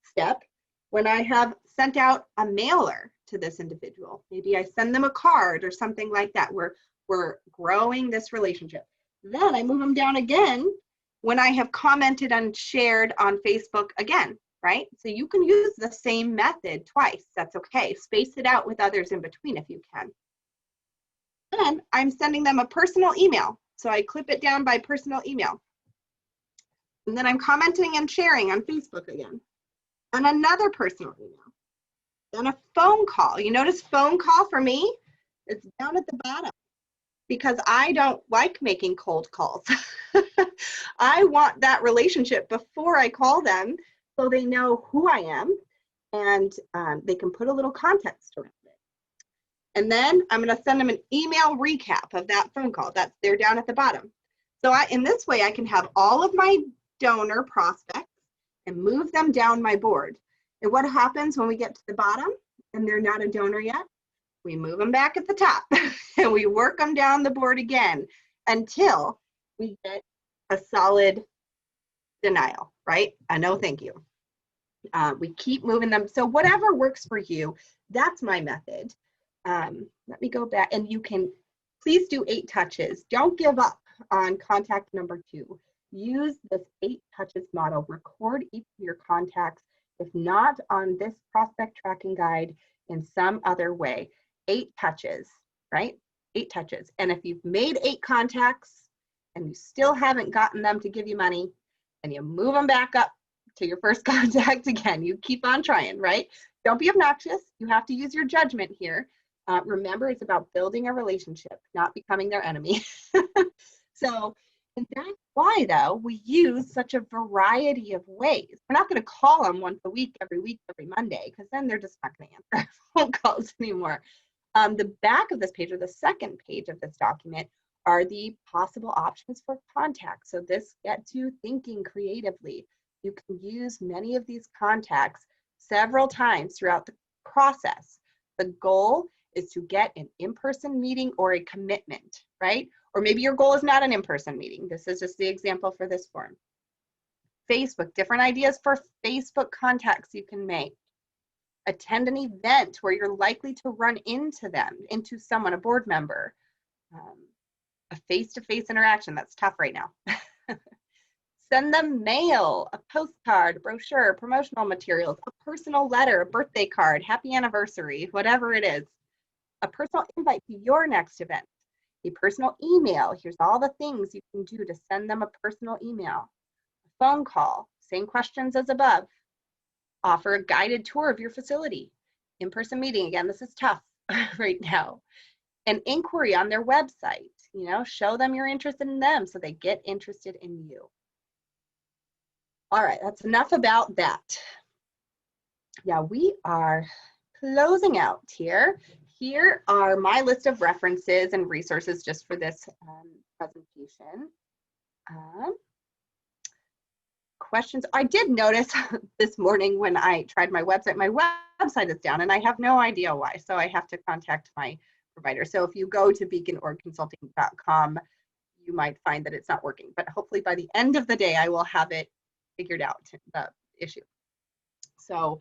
step when I have sent out a mailer to this individual. Maybe I send them a card or something like that. We're growing this relationship. Then I move them down again when I have commented and shared on Facebook again, right? So you can use the same method twice. That's okay. Space it out with others in between if you can. Then I'm sending them a personal email. So I clip it down by personal email. And then I'm commenting and sharing on Facebook again. And another personal email. Then a phone call. You notice phone call for me? It's down at the bottom because I don't like making cold calls. I want that relationship before I call them so they know who I am and they can put a little context around it. And then I'm going to send them an email recap of that phone call. They're down at the bottom. So in this way, I can have all of my donor prospects and move them down my board. And what happens when we get to the bottom and they're not a donor yet? We move them back at the top and we work them down the board again until we get a solid denial, right? A no thank you. We keep moving them. So whatever works for you, that's my method. Let me go back and you can please do 8 touches. Don't give up on contact number 2. Use this 8 touches model. Record each of your contacts, if not on this prospect tracking guide, in some other way. 8 touches, right? 8 touches. And if you've made 8 contacts and you still haven't gotten them to give you money, and you move them back up to your first contact again. You keep on trying, right? Don't be obnoxious. You have to use your judgment here. Remember, it's about building a relationship, not becoming their enemy. So, and that's why, though, we use such a variety of ways. We're not going to call them once a week, every Monday, because then they're just not going to answer phone calls anymore. The back of this page, or the second page of this document, are the possible options for contact. So this gets you thinking creatively. You can use many of these contacts several times throughout the process. The goal is to get an in-person meeting or a commitment, right? Or maybe your goal is not an in-person meeting. This is just the example for this form. Facebook, different ideas for Facebook contacts you can make. Attend an event where you're likely to run into them, into someone, a board member. A face-to-face interaction, that's tough right now. Send them mail, a postcard, brochure, promotional materials, a personal letter, a birthday card, happy anniversary, whatever it is. A personal invite to your next event. A personal email. Here's all the things you can do to send them a personal email. A phone call, same questions as above. Offer a guided tour of your facility. In-person meeting, again, this is tough right now. An inquiry on their website, you know, show them you're interested in them so they get interested in you. All right, that's enough about that. Yeah, we are closing out here. Here are my list of references and resources just for this presentation. Questions? I did notice this morning when I tried my website is down and I have no idea why, so I have to contact my provider. So if you go to beaconorgconsulting.com, you might find that it's not working, but hopefully by the end of the day, I will have it figured out, the issue. So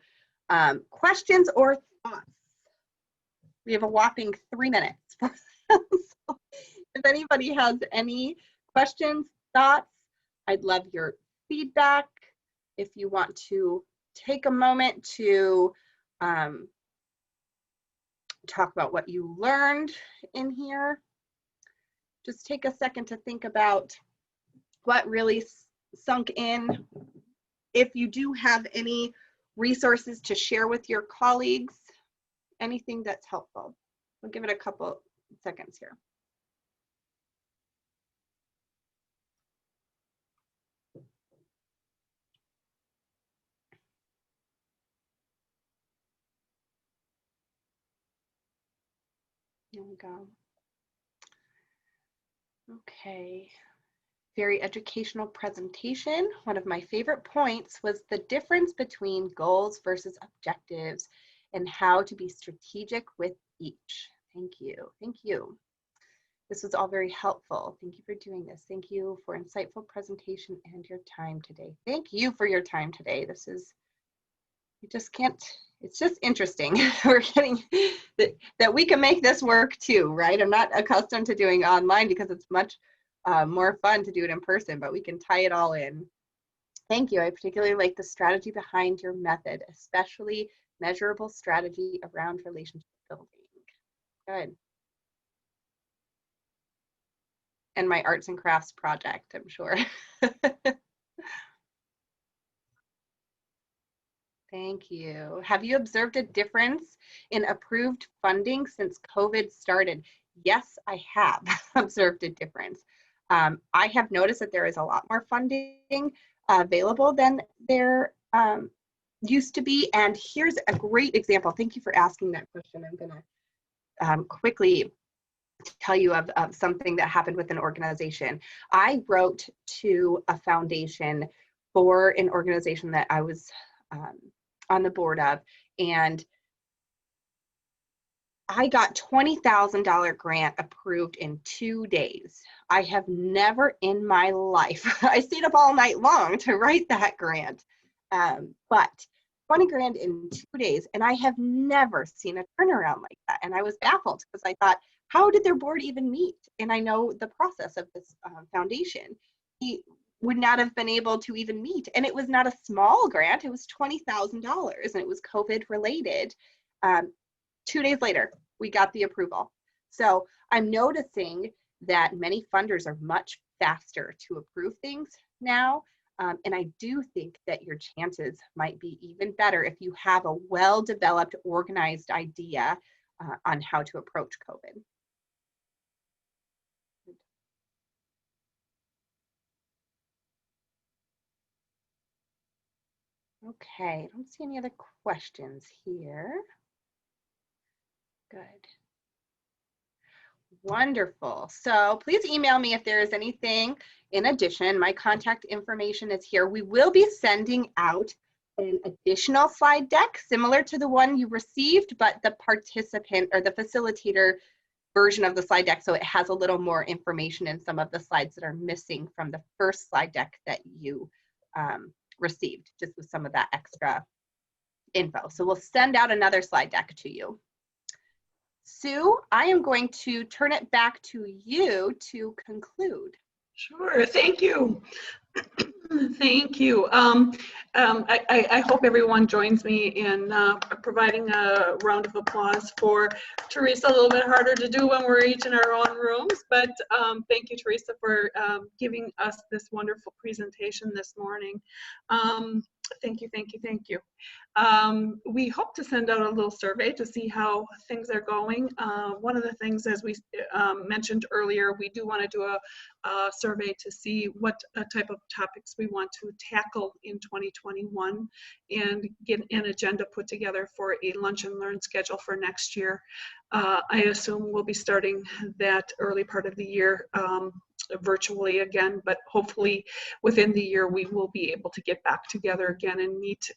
questions or thoughts? We have a whopping 3 minutes. So if anybody has any questions, thoughts, I'd love your feedback. If you want to take a moment to talk about what you learned in here, just take a second to think about what really sunk in. If you do have any resources to share with your colleagues, anything that's helpful. We'll give it a couple seconds here. Here we go. Okay. Very educational presentation. One of my favorite points was the difference between goals versus objectives and how to be strategic with each. Thank you. Thank you. This was all very helpful. Thank you for doing this. Thank you for insightful presentation and your time today. Thank you for your time today. This is, you just can't, it's just interesting. We're getting that we can make this work too, right? I'm not accustomed to doing online because it's much more fun to do it in person, but we can tie it all in. Thank you. I particularly like the strategy behind your method, especially measurable strategy around relationship building. Good. And my arts and crafts project, I'm sure. Thank you. Have you observed a difference in approved funding since COVID started? Yes, I have observed a difference. I have noticed that there is a lot more funding available than there used to be. And here's a great example. Thank you for asking that question. I'm gonna quickly tell you of something that happened with an organization. I wrote to a foundation for an organization that I was on the board of, and I got $20,000 grant approved in 2 days. I have never in my life, I stayed up all night long to write that grant, but 20 grand in 2 days, and I have never seen a turnaround like that. And I was baffled because I thought, how did their board even meet? And I know the process of this foundation. He would not have been able to even meet. And it was not a small grant, it was $20,000, and it was COVID related. 2 days later, we got the approval. So I'm noticing that many funders are much faster to approve things now. And I do think that your chances might be even better if you have a well-developed, organized idea on how to approach COVID. Okay, I don't see any other questions here. Good. Wonderful. So please email me if there is anything in addition. My contact information is here. We will be sending out an additional slide deck similar to the one you received, but the participant or the facilitator version of the slide deck, so it has a little more information in some of the slides that are missing from the first slide deck that you received, just with some of that extra info. So we'll send out another slide deck to you. Sue, I am going to turn it back to you to conclude. Sure, thank you. Thank you. I hope everyone joins me in providing a round of applause for Theresa. A little bit harder to do when we're each in our own rooms, but thank you, Theresa, for giving us this wonderful presentation this morning. Thank you, thank you, thank you. We hope to send out a little survey to see how things are going. One of the things, as we mentioned earlier, we do want to do a survey to see what type of topics we want to tackle in 2021 and get an agenda put together for a lunch and learn schedule for next year. I assume we'll be starting that early part of the year virtually again, but hopefully within the year we will be able to get back together again and meet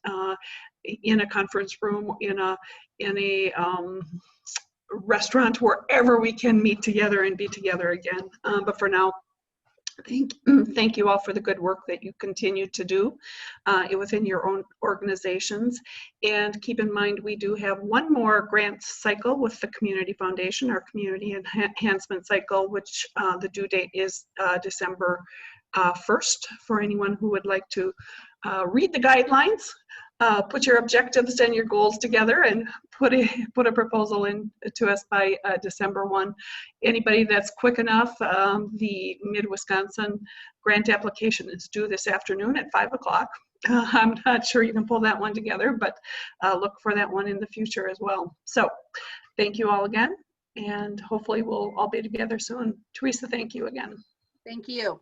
in a conference room, in a restaurant, wherever we can meet together and be together again. But for now, thank you all for the good work that you continue to do within your own organizations. And keep in mind, we do have one more grant cycle with the Community Foundation, our Community Enhancement Cycle, which the due date is December 1st for anyone who would like to read the guidelines. Put your objectives and your goals together and put a proposal in to us by December 1. Anybody that's quick enough, the Mid-Wisconsin grant application is due this afternoon at 5 o'clock. I'm not sure you can pull that one together, but look for that one in the future as well. So thank you all again, and hopefully we'll all be together soon. Theresa, thank you again. Thank you.